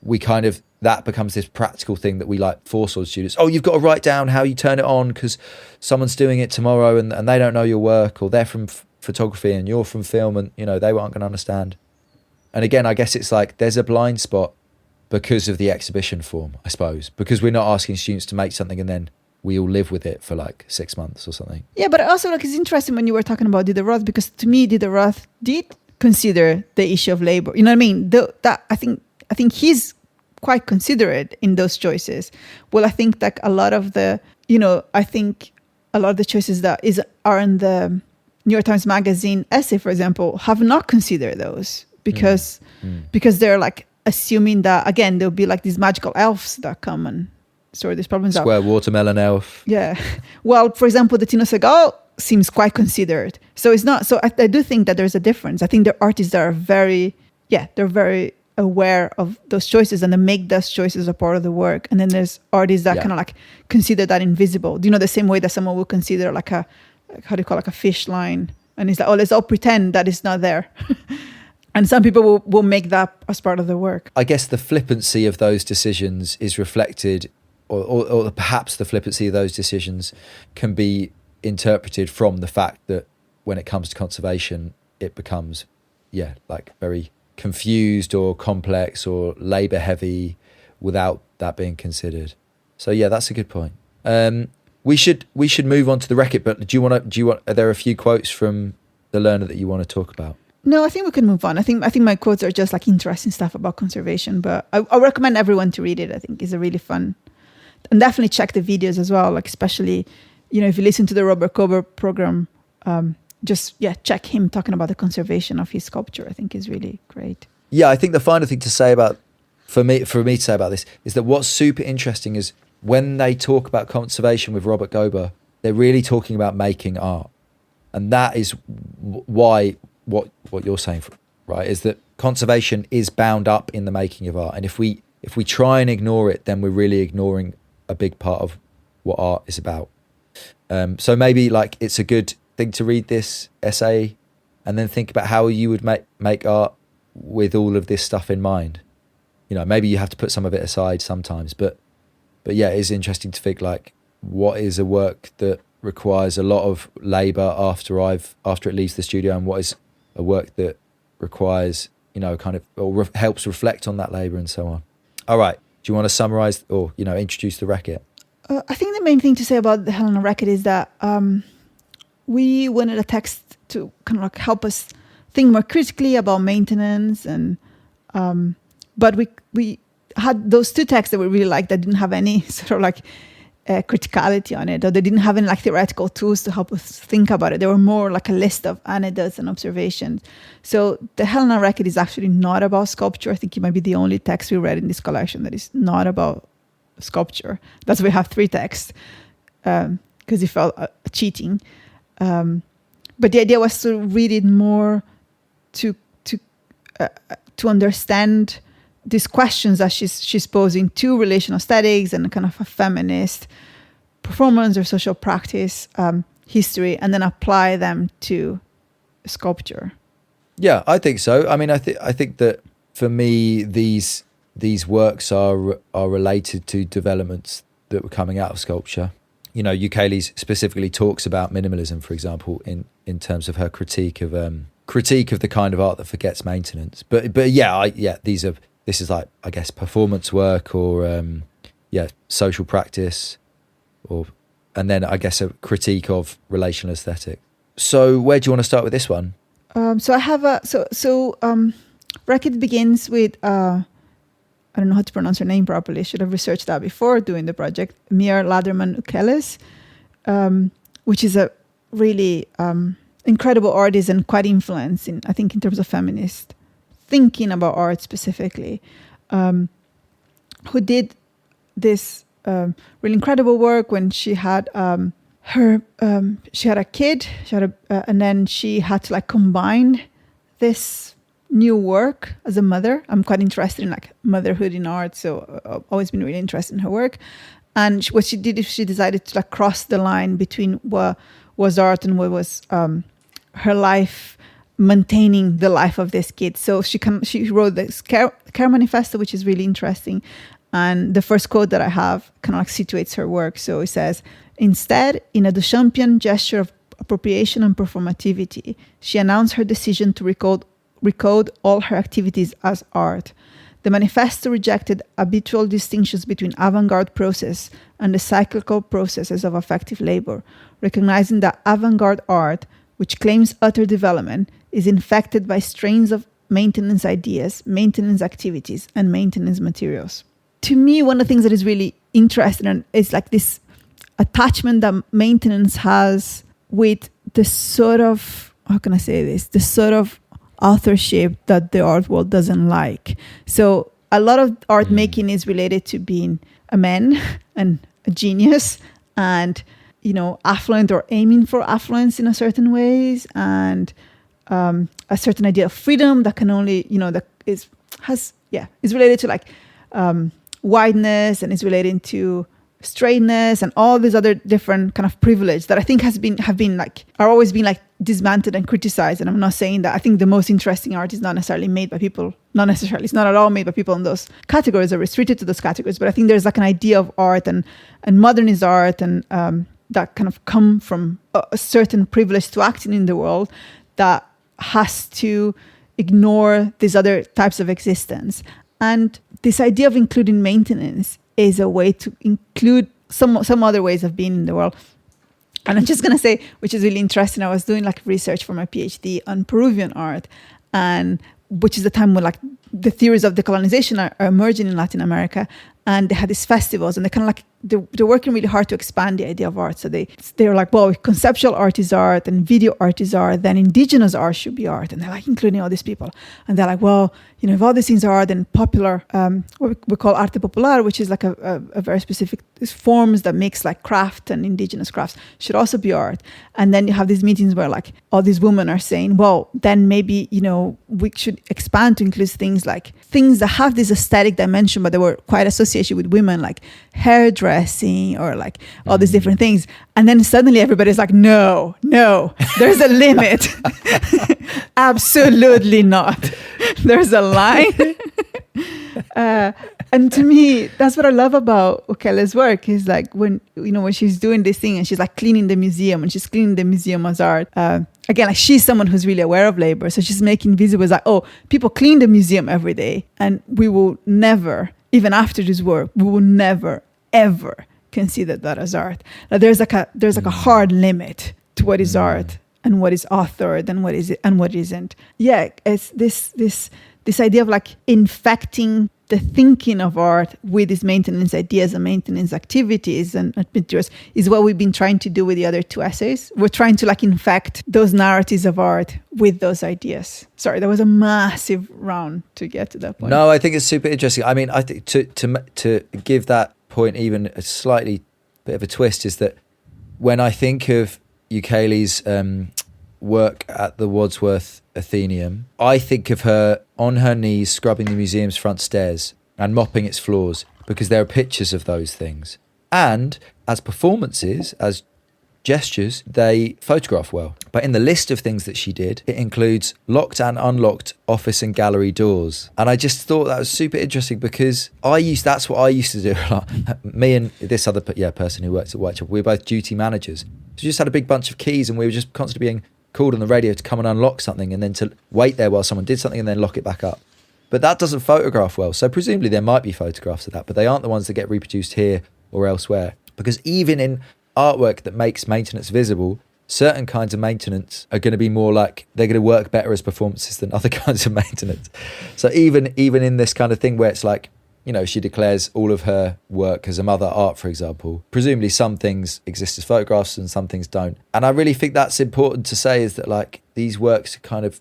We kind of, that becomes this practical thing that we like force on students. Oh, you've got to write down how you turn it on because someone's doing it tomorrow and they don't know your work, or they're from photography and you're from film and, they aren't going to understand. And again, I guess it's like there's a blind spot because of the exhibition form, I suppose, because we're not asking students to make something and then we all live with it for like 6 months or something. Yeah, but also like it's interesting when you were talking about Dieter Roth, because to me, Dieter Roth did consider the issue of labor. You know what I mean? I think he's quite considerate in those choices. Well, I think that a lot of the choices that are in the New York Times Magazine essay, for example, have not considered those because they're like assuming that, again, there'll be like these magical elves that come and sort these problems out. Square watermelon elf. Yeah. Well, for example, the Tino Segal seems quite considered. So it's not. So I do think that there's a difference. I think there are artists that are very aware of those choices and they make those choices a part of the work. And then there's artists that kind of like consider that invisible. Do you know, the same way that someone will consider like a fish line, and it's like, oh, let's all pretend that it's not there. And some people will make that as part of the work. I guess the flippancy of those decisions is reflected, or perhaps the flippancy of those decisions can be interpreted from the fact that when it comes to conservation, it becomes, like very confused or complex or labour heavy without that being considered. So that's a good point. We should move on to the Reckitt, but are there a few quotes from the Lerner that you want to talk about? No, I think we can move on. I think my quotes are just like interesting stuff about conservation, but I recommend everyone to read it. I think it's a really fun, and definitely check the videos as well. Like especially, if you listen to the Robert Kober program, check him talking about the conservation of his sculpture. I think is really great. Yeah, I think the final thing to say for me to say about this is that what's super interesting is when they talk about conservation with Robert Kober, they're really talking about making art, and that is why. What you're saying, right, is that conservation is bound up in the making of art, and if we try and ignore it, then we're really ignoring a big part of what art is about. So maybe like it's a good thing to read this essay and then think about how you would make art with all of this stuff in mind. Maybe you have to put some of it aside sometimes, but it is interesting to think like what is a work that requires a lot of labour after it leaves the studio, and what is a work that requires, helps reflect on that labour and so on. All right. Do you want to summarise or, introduce the Reckitt? I think the main thing to say about the Helena Reckitt is that we wanted a text to kind of like help us think more critically about maintenance and But we had those two texts that we really liked that didn't have any sort of like criticality on it, or they didn't have any like theoretical tools to help us think about it. They were more like a list of anecdotes and observations. So the Helena Reckitt is actually not about sculpture. I think it might be the only text we read in this collection that is not about sculpture. That's why we have 3 texts, because it felt cheating. But the idea was to read it more to understand these questions that she's posing to relational aesthetics and kind of a feminist performance or social practice history, and then apply them to sculpture. Yeah, I think so. I mean, I think that for me, these works are related to developments that were coming out of sculpture. You know, Ukele's specifically talks about minimalism, for example, in terms of her critique of the kind of art that forgets maintenance. But this is like, I guess, performance work or social practice, and then I guess a critique of relational aesthetic. So where do you want to start with this one? So I have Reckitt begins with I don't know how to pronounce her name properly. I should have researched that before doing the project. Mir Laderman Ukeles, which is a really incredible artist and quite influencing, I think, in terms of feminist thinking about art specifically, who did this really incredible work when she had she had a kid, and then she had to like combine this new work as a mother. I'm quite interested in like motherhood in art, so I've always been really interested in her work. And what she did is she decided to like cross the line between what was art and what was her life, maintaining the life of this kid. So she wrote this care manifesto, which is really interesting. And the first quote that I have kind of like situates her work. So it says, instead, in a Duchampian gesture of appropriation and performativity, she announced her decision to recode all her activities as art. The manifesto rejected habitual distinctions between avant-garde process and the cyclical processes of affective labor, recognizing that avant-garde art, which claims utter development, is infected by strains of maintenance ideas, maintenance activities, and maintenance materials. To me, one of the things that is really interesting is like this attachment that maintenance has with the sort of, how can I say this, the sort of authorship that the art world doesn't like. So a lot of art making is related to being a man and a genius and, you know, affluent or aiming for affluence in a certain ways, and a certain idea of freedom that can only, you know, that is related to like wideness, and is related to straightness and all these other different kind of privilege that I think are always been like dismantled and criticized. And I'm not saying that I think the most interesting art is not necessarily made by people, it's not at all made by people in those categories or restricted to those categories. But I think there's like an idea of art and modernist art and that kind of come from a certain privilege to acting in the world that has to ignore these other types of existence. And this idea of including maintenance is a way to include some other ways of being in the world. And I'm just going to say, which is really interesting, I was doing like research for my PhD on Peruvian art, and which is the time when like the theories of decolonization are emerging in Latin America. And they had these festivals, and they kind of like, they're working really hard to expand the idea of art. So they're like, well, if conceptual art is art and video art is art, then indigenous art should be art. And they're like including all these people. And they're like, well, you know, if all these things are art, then popular, what we call arte popular, which is like a very specific forms that mix like craft and indigenous crafts, should also be art. And then you have these meetings where like all these women are saying, well, then maybe, you know, we should expand to include things that have this aesthetic dimension, but they were quite associated with women, like hairdressing or like all these different things. And then suddenly everybody's like, no, there's a limit. Absolutely not. There's a line. And to me, that's what I love about Ukele's work, is like when she's doing this thing and she's like cleaning the museum, and she's cleaning the museum as art. Again, like she's someone who's really aware of labor. So she's making visible, like, oh, people clean the museum every day, and we will never, even after this work, we will never, ever consider that as art. Like there's like a hard limit to what is art. and what is authored and what is it and what isn't. Yeah, it's this idea of like infecting the thinking of art with these maintenance ideas and maintenance activities and materials is what we've been trying to do with the other two essays. We're trying to like infect those narratives of art with those ideas. Sorry, that was a massive round to get to that point. No, I think it's super interesting. I mean, I think to give that point even a slightly bit of a twist is that when I think of Ukele's work at the Wadsworth Athenaeum, I think of her on her knees scrubbing the museum's front stairs and mopping its floors, because there are pictures of those things. And as performances, as gestures, they photograph well. But in the list of things that she did, it includes locked and unlocked office and gallery doors. And I just thought that was super interesting, because that's what I used to do a lot. Me and this other person who works at Whitechapel, we were both duty managers. So we just had a big bunch of keys, and we were just constantly being called on the radio to come and unlock something, and then to wait there while someone did something and then lock it back up. But that doesn't photograph well. So presumably there might be photographs of that, but they aren't the ones that get reproduced here or elsewhere. Because even in artwork that makes maintenance visible, certain kinds of maintenance are going to be more like, they're going to work better as performances than other kinds of maintenance. So even in this kind of thing where it's like, you know, she declares all of her work as a mother art, for example, presumably some things exist as photographs and some things don't. And I really think that's important to say, is that like these works kind of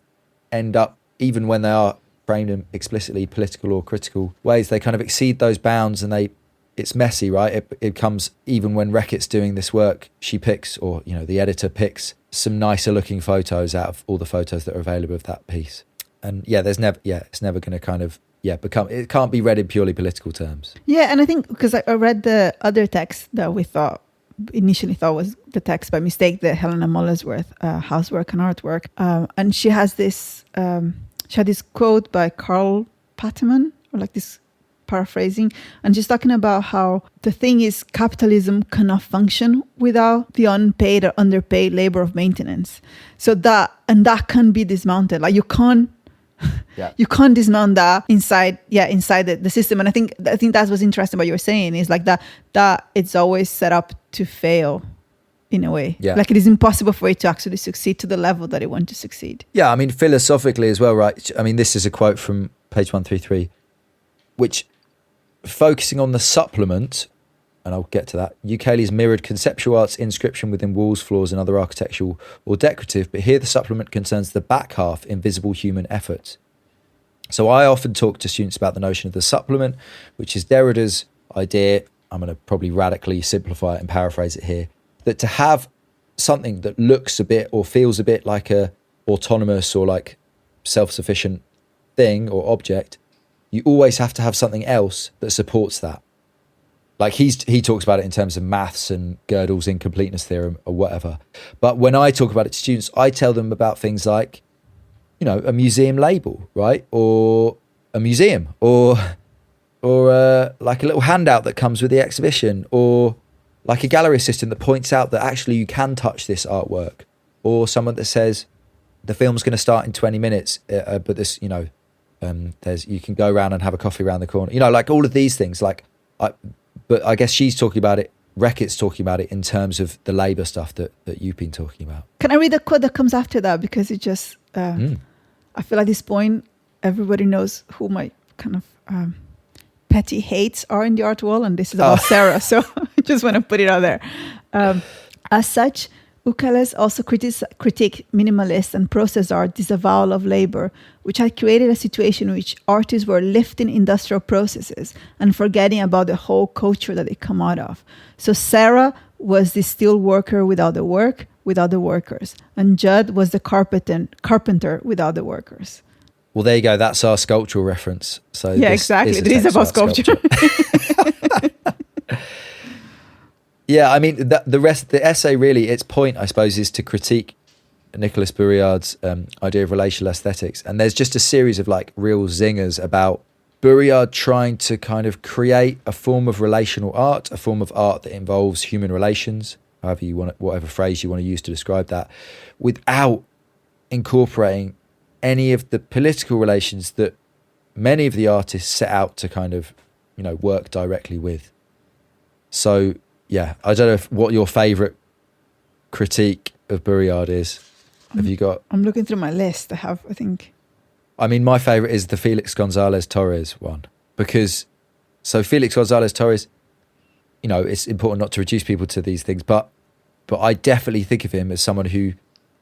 end up, even when they are framed in explicitly political or critical ways, they kind of exceed those bounds, and it's messy, right? It comes, even when Reckitt's doing this work, she picks, or, you know, the editor picks some nicer looking photos out of all the photos that are available of that piece. And it's never going to kind of, it can't be read in purely political terms. Yeah, and I think, because I read the other text that we initially thought was the text by mistake, the Helena Molesworth housework and artwork. And she has this, she had this quote by Carl Patteman, or like this paraphrasing, and she's talking about how the thing is, capitalism cannot function without the unpaid or underpaid labor of maintenance. So that can be dismounted. Like you can't dismount that inside the system. And I think that's what's interesting about what you're saying, is like that it's always set up to fail in a way. Yeah. Like it is impossible for it to actually succeed to the level that it wants to succeed. Yeah, I mean, philosophically as well, right? I mean, this is a quote from page 133, which, focusing on the supplement, and I'll get to that, Ukele's mirrored conceptual art's inscription within walls, floors, and other architectural or decorative, but here the supplement concerns the back half, invisible human effort. So I often talk to students about the notion of the supplement, which is Derrida's idea. I'm going to probably radically simplify it and paraphrase it here, that to have something that looks a bit or feels a bit like a autonomous or like self-sufficient thing or object, you always have to have something else that supports that. Like he talks about it in terms of maths and Gödel's incompleteness theorem or whatever. But when I talk about it to students, I tell them about things like, you know, a museum label, right? Or a museum, or like a little handout that comes with the exhibition, or like a gallery assistant that points out that actually you can touch this artwork, or someone that says the film's going to start in 20 minutes, but this, you know, you can go around and have a coffee around the corner, you know, like all of these things. But I guess she's talking about it, Reckitt's talking about it in terms of the labour stuff that you've been talking about. Can I read the quote that comes after that? Because it just, I feel at this point, everybody knows who my kind of petty hates are in the art world, and this is about Sarah, so I just want to put it out there. As such, Ukele's also critique minimalist and process art disavowal of labor, which had created a situation in which artists were lifting industrial processes and forgetting about the whole culture that they come out of. So Sarah was the steel worker without the work, without the workers, and Judd was the carpenter without the workers. Well, there you go. That's our sculptural reference. So yeah, exactly. It is about sculpture. Yeah, I mean, the rest of the essay, really, its point, I suppose, is to critique Nicholas Bourriard's idea of relational aesthetics. And there's just a series of like real zingers about Bourriard trying to kind of create a form of relational art, a form of art that involves human relations, however you want, whatever phrase you want to use to describe that, without incorporating any of the political relations that many of the artists set out to kind of, you know, work directly with. So, yeah, I don't know what your favourite critique of Bourriard is. Have you got? I'm looking through my list. I think. I mean, my favorite is the Felix Gonzalez Torres one, because so Felix Gonzalez Torres, you know, it's important not to reduce people to these things, but I definitely think of him as someone who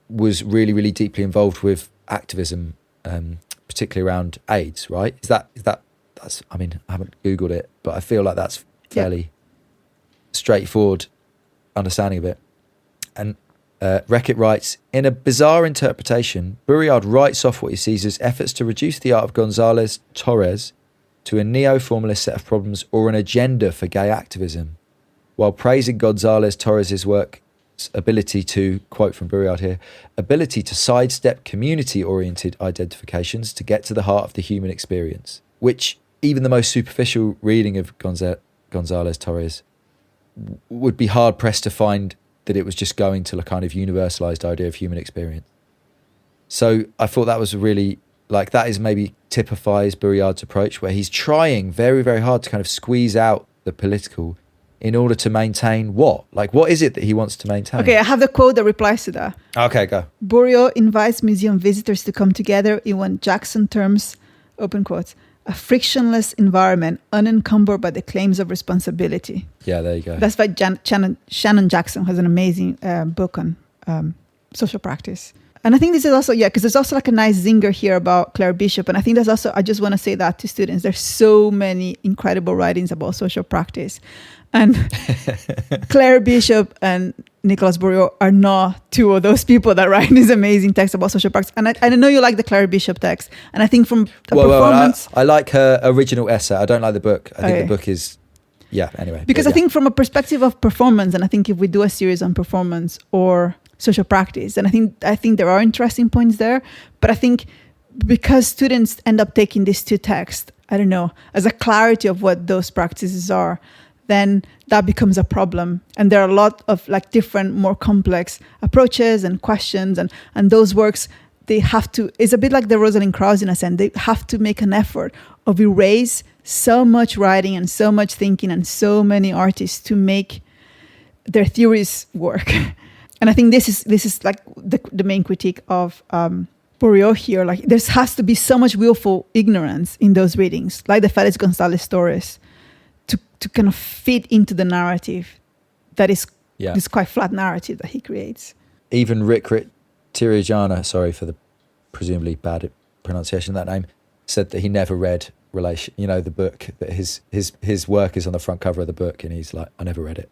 was really, really deeply involved with activism, particularly around AIDS, right? That's, I mean, I haven't Googled it, but I feel like that's fairly straightforward understanding of it. And Reckitt writes, in a bizarre interpretation, Buryard writes off what he sees as efforts to reduce the art of Gonzalez Torres to a neo-formalist set of problems or an agenda for gay activism, while praising Gonzalez Torres's work's ability to, quote from Buryard here, ability to sidestep community-oriented identifications to get to the heart of the human experience, which even the most superficial reading of Gonzalez Torres would be hard-pressed to find that it was just going to a kind of universalized idea of human experience. So I thought that was really, like, that is maybe typifies Buryard's approach, where he's trying very, very hard to kind of squeeze out the political in order to maintain what? Like, what is it that he wants to maintain? Okay, I have the quote that replies to that. Okay, go. Buryard invites museum visitors to come together in what Jackson terms, open quotes, a frictionless environment unencumbered by the claims of responsibility. Yeah, there you go. That's why Shannon Jackson has an amazing book on social practice. And I think this is also, because there's also like a nice zinger here about Claire Bishop. And I think that's also, I just want to say that to students. There's so many incredible writings about social practice. And Claire Bishop and Nicholas Buryard are not two of those people that write these amazing texts about social practice. And I know you like the Claire Bishop text. And I think from the performance... I like her original essay. I don't like the book. I think the book is... Yeah, anyway. Because I think from a perspective of performance, and I think if we do a series on performance or social practice, and I think there are interesting points there. But I think because students end up taking these two texts, I don't know, as a clarity of what those practices are, then that becomes a problem. And there are a lot of like different, more complex approaches and questions. And those works, they have to, it's a bit like the Rosalind Krauss in a sense, they have to make an effort of erase so much writing and so much thinking and so many artists to make their theories work. And I think this is like the main critique of Buryard here. Like there has to be so much willful ignorance in those readings, like the Felix Gonzalez stories, to kind of fit into the narrative that is this quite flat narrative that he creates. Even Rikrit Tiriajana, sorry for the presumably bad pronunciation of that name, said that he never read Relation, you know, the book, that his work is on the front cover of the book, and he's like, I never read it.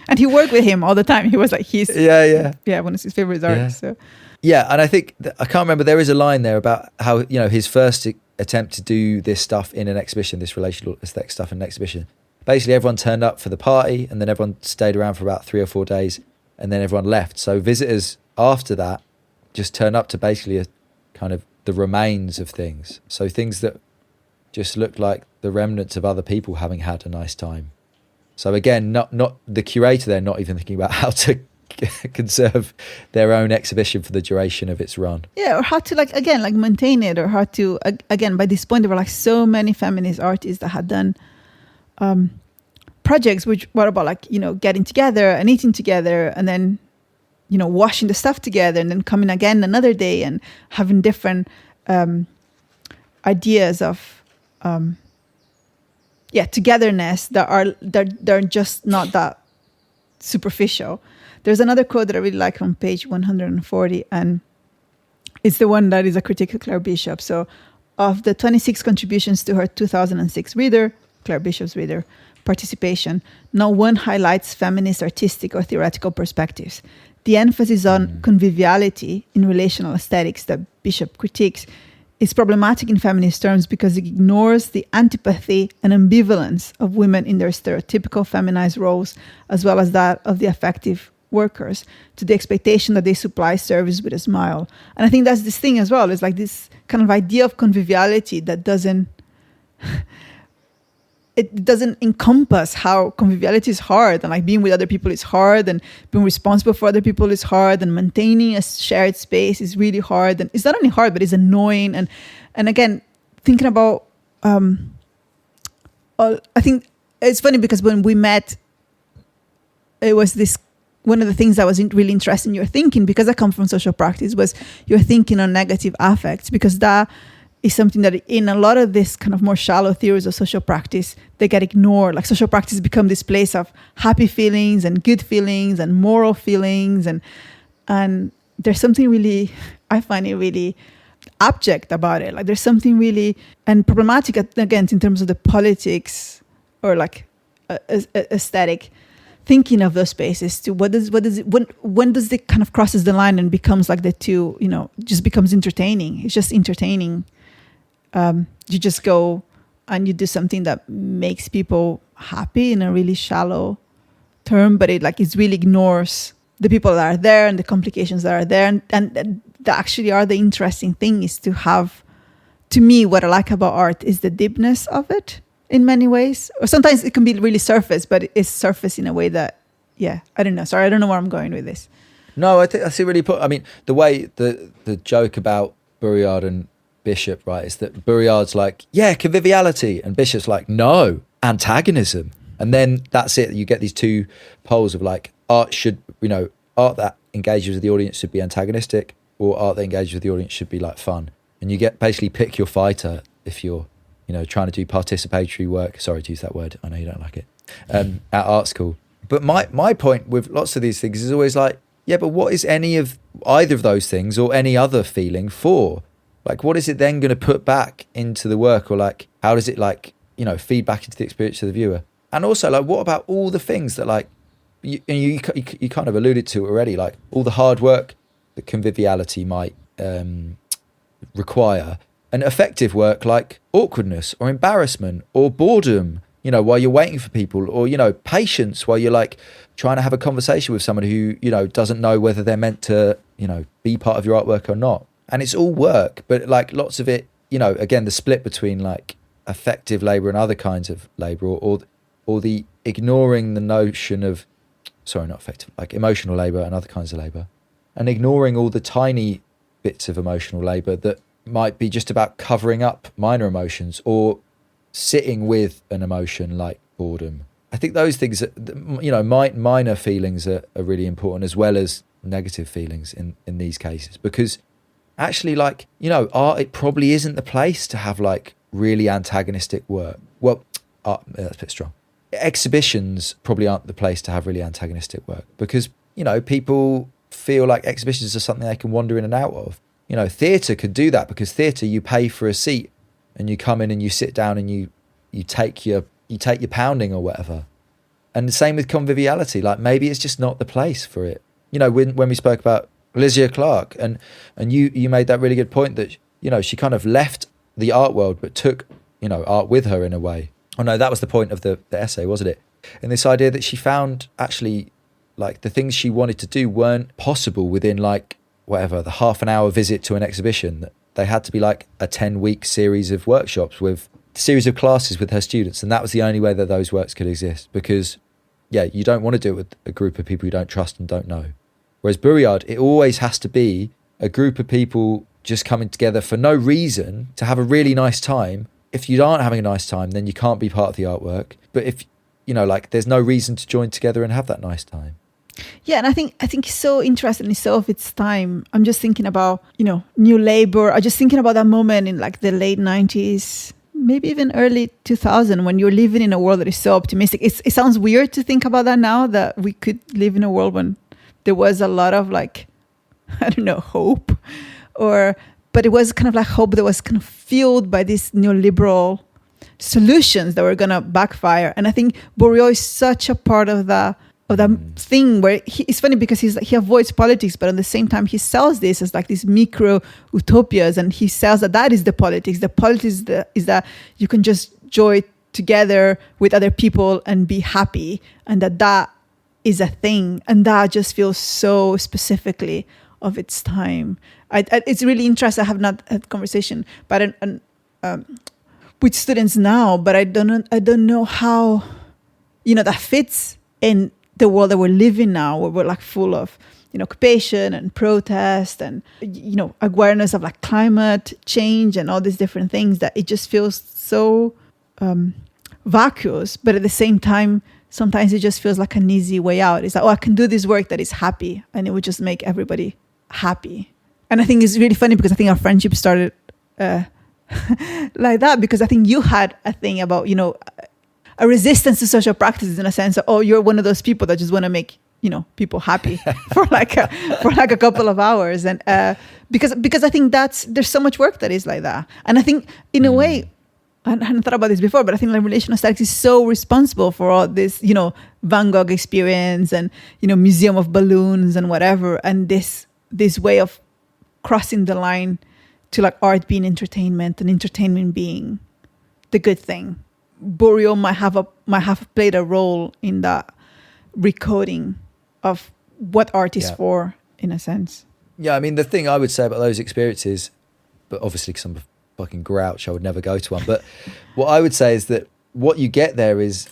And he worked with him all the time. He was like, one of his favorite artists. So. Yeah, and I think, I can't remember, there is a line there about how, you know, his first attempt to do this stuff in an exhibition, this relational aesthetic stuff in an exhibition. Basically, everyone turned up for the party, and then everyone stayed around for about 3 or 4 days, and then everyone left. So visitors after that just turned up to basically a kind of the remains of things. So things that just looked like the remnants of other people having had a nice time. So again, not the curator there, not even thinking about how to conserve their own exhibition for the duration of its run. Yeah, or how to maintain it, or how to, again, by this point, there were like so many feminist artists that had done projects which were about like, you know, getting together and eating together and then, you know, washing the stuff together and then coming again another day and having different ideas of togetherness that are just not that superficial. There's another quote that I really like on page 140, and it's the one that is a critique of Claire Bishop. So of the 26 contributions to her 2006 reader, Claire Bishop's reader, participation, not one highlights feminist artistic or theoretical perspectives. The emphasis on conviviality in relational aesthetics that Bishop critiques is problematic in feminist terms because it ignores the antipathy and ambivalence of women in their stereotypical feminized roles, as well as that of the affective workers, to the expectation that they supply service with a smile. And I think that's this thing as well. It's like this kind of idea of conviviality that doesn't encompass how conviviality is hard, and like being with other people is hard, and being responsible for other people is hard, and maintaining a shared space is really hard. And it's not only hard, but it's annoying. And again, thinking about, I think it's funny because when we met, it was this one of the things that was really interesting in your thinking, because I come from social practice, was your thinking on negative affects, because that is something that in a lot of this kind of more shallow theories of social practice, they get ignored. Like social practice become this place of happy feelings and good feelings and moral feelings. And there's something really, I find it really abject about it. Like there's something really, and problematic again, in terms of the politics or like aesthetic thinking of those spaces to when does it kind of crosses the line and becomes like the two, just becomes entertaining. It's just entertaining. You just go and you do something that makes people happy in a really shallow term, but it really ignores the people that are there and the complications that are there. And that actually are the interesting thing is to have, to me, what I like about art is the deepness of it in many ways. Or sometimes it can be really surface, but it's surface in a way that, I don't know. Sorry, I don't know where I'm going with this. No, I think that's a really the way the joke about Baudrillard and Bishop, right, is that Baudrillard's like, conviviality, and Bishop's like, no, antagonism. And then that's it. You get these two poles of like, art that engages with the audience should be antagonistic, or art that engages with the audience should be like fun. And you get basically pick your fighter if you're, trying to do participatory work. Sorry to use that word. I know you don't like it. At art school. But my point with lots of these things is always like, but what is either of those things or any other feeling for? Like, what is it then going to put back into the work? Or like, how does it feed back into the experience of the viewer? And also like, what about all the things that like, you kind of alluded to already, like all the hard work that conviviality might require, and effective work like awkwardness or embarrassment or boredom, while you're waiting for people, or, patience while you're like trying to have a conversation with someone who, doesn't know whether they're meant to, be part of your artwork or not. And it's all work, but like lots of it, again, the split between like effective labor and other kinds of labor, or the ignoring the notion of, sorry, not effective, like emotional labor and other kinds of labor, and ignoring all the tiny bits of emotional labor that might be just about covering up minor emotions or sitting with an emotion like boredom. I think those things, minor feelings are really important, as well as negative feelings in these cases, because actually, like, art, it probably isn't the place to have like really antagonistic work. Well, that's a bit strong. Exhibitions probably aren't the place to have really antagonistic work, because, people feel like exhibitions are something they can wander in and out of. Theatre could do that, because theatre, you pay for a seat and you come in and you sit down and you take your pounding or whatever. And the same with conviviality. Like, maybe it's just not the place for it. When we spoke about Lysia Clark, and you made that really good point that, she kind of left the art world but took, art with her in a way. Oh no, that was the point of the essay, wasn't it? And this idea that she found actually like the things she wanted to do weren't possible within like whatever, the half an hour visit to an exhibition. That they had to be like a 10-week series of workshops with a series of classes with her students. And that was the only way that those works could exist, because you don't want to do it with a group of people you don't trust and don't know. Whereas Baudrillard, it always has to be a group of people just coming together for no reason to have a really nice time. If you aren't having a nice time, then you can't be part of the artwork. But if, there's no reason to join together and have that nice time. Yeah, and I think it's so interesting, it's so of its time. I'm just thinking about, New Labour. I'm just thinking about that moment in like the late 90s, maybe even early 2000, when you're living in a world that is so optimistic. It sounds weird to think about that now, that we could live in a world when there was a lot of like, I don't know, hope, but it was kind of like hope that was kind of fueled by these neoliberal solutions that were going to backfire. And I think Bourriot is such a part of that thing where it's funny because he avoids politics, but at the same time he sells this as like these micro utopias, and he sells that is the politics. The politics is that you can just join together with other people and be happy, and that is a thing, and that just feels so specifically of its time. It's really interesting. I have not had conversation, but with students now, but I don't know how that fits in the world that we're living now, where we're like full of occupation and protest and awareness of like climate change and all these different things, that it just feels so vacuous, but at the same time sometimes it just feels like an easy way out. It's like, oh, I can do this work that is happy, and it would just make everybody happy. And I think it's really funny because I think our friendship started like that, because I think you had a thing about, a resistance to social practices, in a sense of, oh, you're one of those people that just want to make, people happy for like a couple of hours. And because I think there's so much work that is like that. And I think in a way, I hadn't thought about this before, but I think like relational aesthetics is so responsible for all this, Van Gogh experience and, Museum of Balloons and whatever. And this way of crossing the line to like art being entertainment and entertainment being the good thing. Bourriaud might have played a role in that recoding of what art is for, in a sense. Yeah, I mean, the thing I would say about those experiences, but obviously because I'm a fucking grouch, I would never go to one. But what I would say is that what you get there is,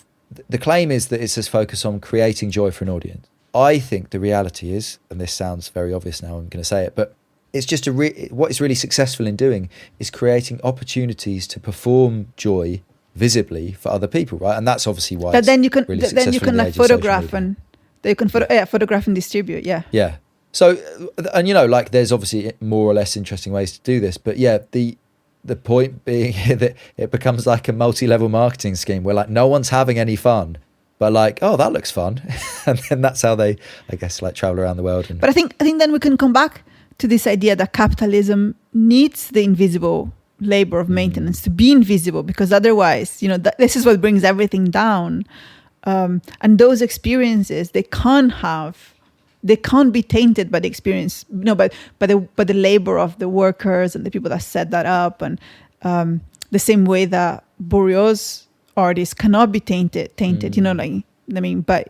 the claim is that it's just focused on creating joy for an audience. I think the reality is, and this sounds very obvious now, I'm going to say it, but it's just what it's really successful in doing is creating opportunities to perform joy visibly for other people, right? And that's obviously why. But then you can like photograph and they can photograph and distribute. Yeah. So, and like there's obviously more or less interesting ways to do this, but yeah, the point being that it becomes like a multi-level marketing scheme where like no one's having any fun, but like, oh, that looks fun, and then that's how they, I guess, like travel around the world. But I think then we can come back to this idea that capitalism needs the invisible labor of maintenance to be invisible, because otherwise, this is what brings everything down. And those experiences, they can't be tainted by the experience, by the labor of the workers and the people that set that up. And the same way that Bourriaud's artists cannot be tainted, by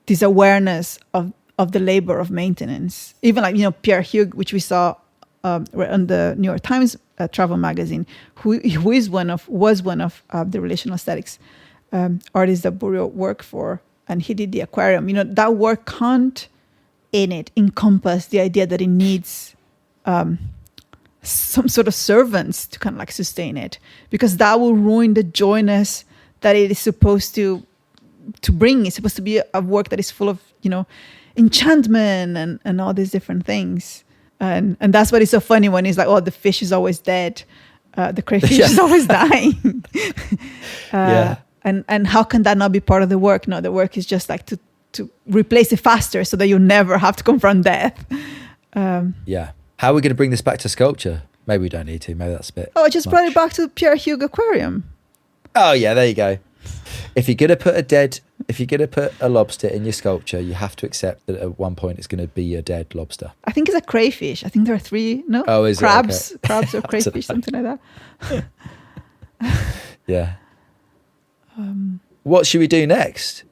this awareness of the labor of maintenance. Even like, Pierre Hugues, which we saw on the New York Times travel magazine, who was one of the relational aesthetics artists that Bourriaud worked for, and he did the aquarium. That work can't in it encompass the idea that it needs some sort of servants to kind of like sustain it, because that will ruin the joyness that it is supposed to bring. It's supposed to be a work that is full of enchantment and all these different things. And that's what is so funny when it's like, oh, the fish is always dead, the crayfish is always dying. And how can that not be part of the work? No, the work is just like to replace it faster so that you never have to confront death. How are we going to bring this back to sculpture? Maybe we don't need to. Maybe that's a bit. Oh, I just brought it back to Pierre Hugues Aquarium. Oh yeah, there you go. If you're going to put a lobster in your sculpture, you have to accept that at one point it's going to be a dead lobster. I think it's a crayfish. I think there are 3. No. Oh, is crabs? It? Okay. Crabs or crayfish, something like that. Yeah. What should we do next?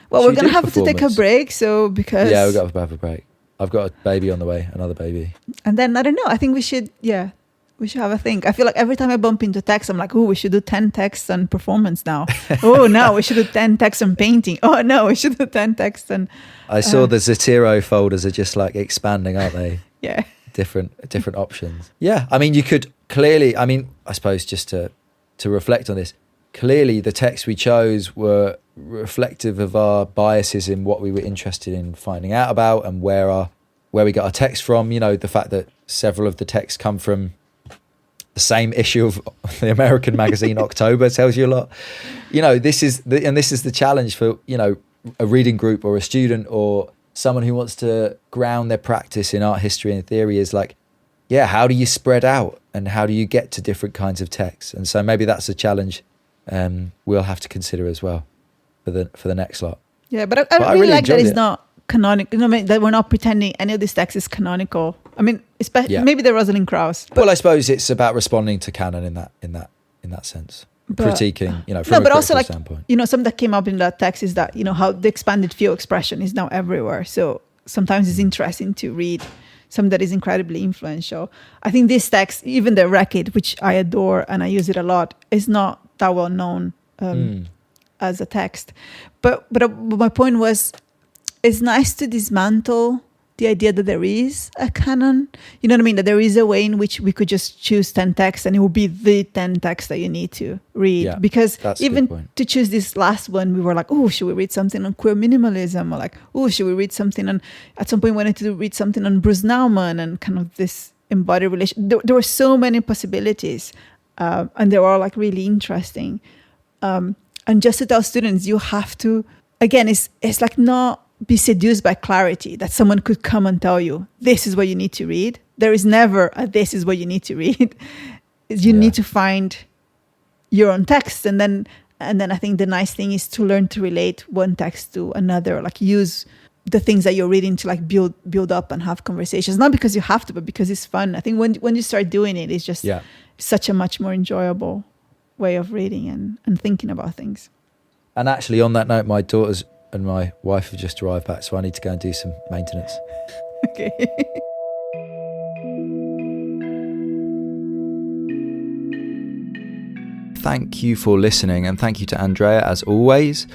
Well, we're going to have to take a break. So because we've got to have a break. I've got a baby on the way, another baby. And then I don't know. I think we should have a think. I feel like every time I bump into text, I'm like, oh, we should do 10 texts on performance now. Oh, no, we should do 10 texts on painting. Oh, no, we should do 10 texts on... I saw the Zotero folders are just like expanding, aren't they? Yeah. Different options. Yeah, I mean, you could clearly... I mean, I suppose just to reflect on this, clearly the texts we chose were reflective of our biases in what we were interested in finding out about and where we got our text from. The fact that several of the texts come from the same issue of the American magazine October tells you a lot. This is the challenge for a reading group or a student or someone who wants to ground their practice in art history and theory, is like, how do you spread out and how do you get to different kinds of texts? And so maybe that's a challenge we'll have to consider as well for the next lot. Yeah, but I really like that it's not canonical. That we're not pretending any of this text is canonical. I mean, maybe the Rosalind Krauss. Well, I suppose it's about responding to canon in that sense, critiquing. From but a also like standpoint. Something that came up in that text is that how the expanded field expression is now everywhere. So sometimes it's interesting to read something that is incredibly influential. I think this text, even the Reckitt, which I adore and I use it a lot, is not that well known as a text. But my point was, it's nice to dismantle the idea that there is a canon. You know what I mean? That there is a way in which we could just choose 10 texts and it will be the 10 texts that you need to read. Yeah, because that's a even good point. to choose this last one, we were like, oh, should we read something on queer minimalism? Or like, oh, should we read something on, at some point we wanted to read something on Bruce Nauman and kind of this embodied relation. There were so many possibilities and they were all like really interesting. And just to tell students, you have to, again, it's like not be seduced by clarity that someone could come and tell you, this is what you need to read. There is never a this is what you need to read. You need to find your own text. And then I think the nice thing is to learn to relate one text to another, like use the things that you're reading to like build up and have conversations, not because you have to, but because it's fun. I think when you start doing it, it's just such a much more enjoyable way of reading and thinking about things. And actually, on that note, my daughters and my wife have just arrived back, so I need to go and do some maintenance. Okay. Thank you for listening, and thank you to Andrea as always.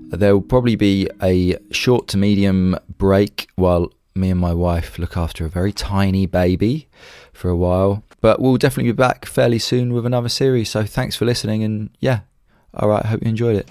There will probably be a short to medium break while me and my wife look after a very tiny baby for a while, but we'll definitely be back fairly soon with another series. So thanks for listening, and all right, I hope you enjoyed it.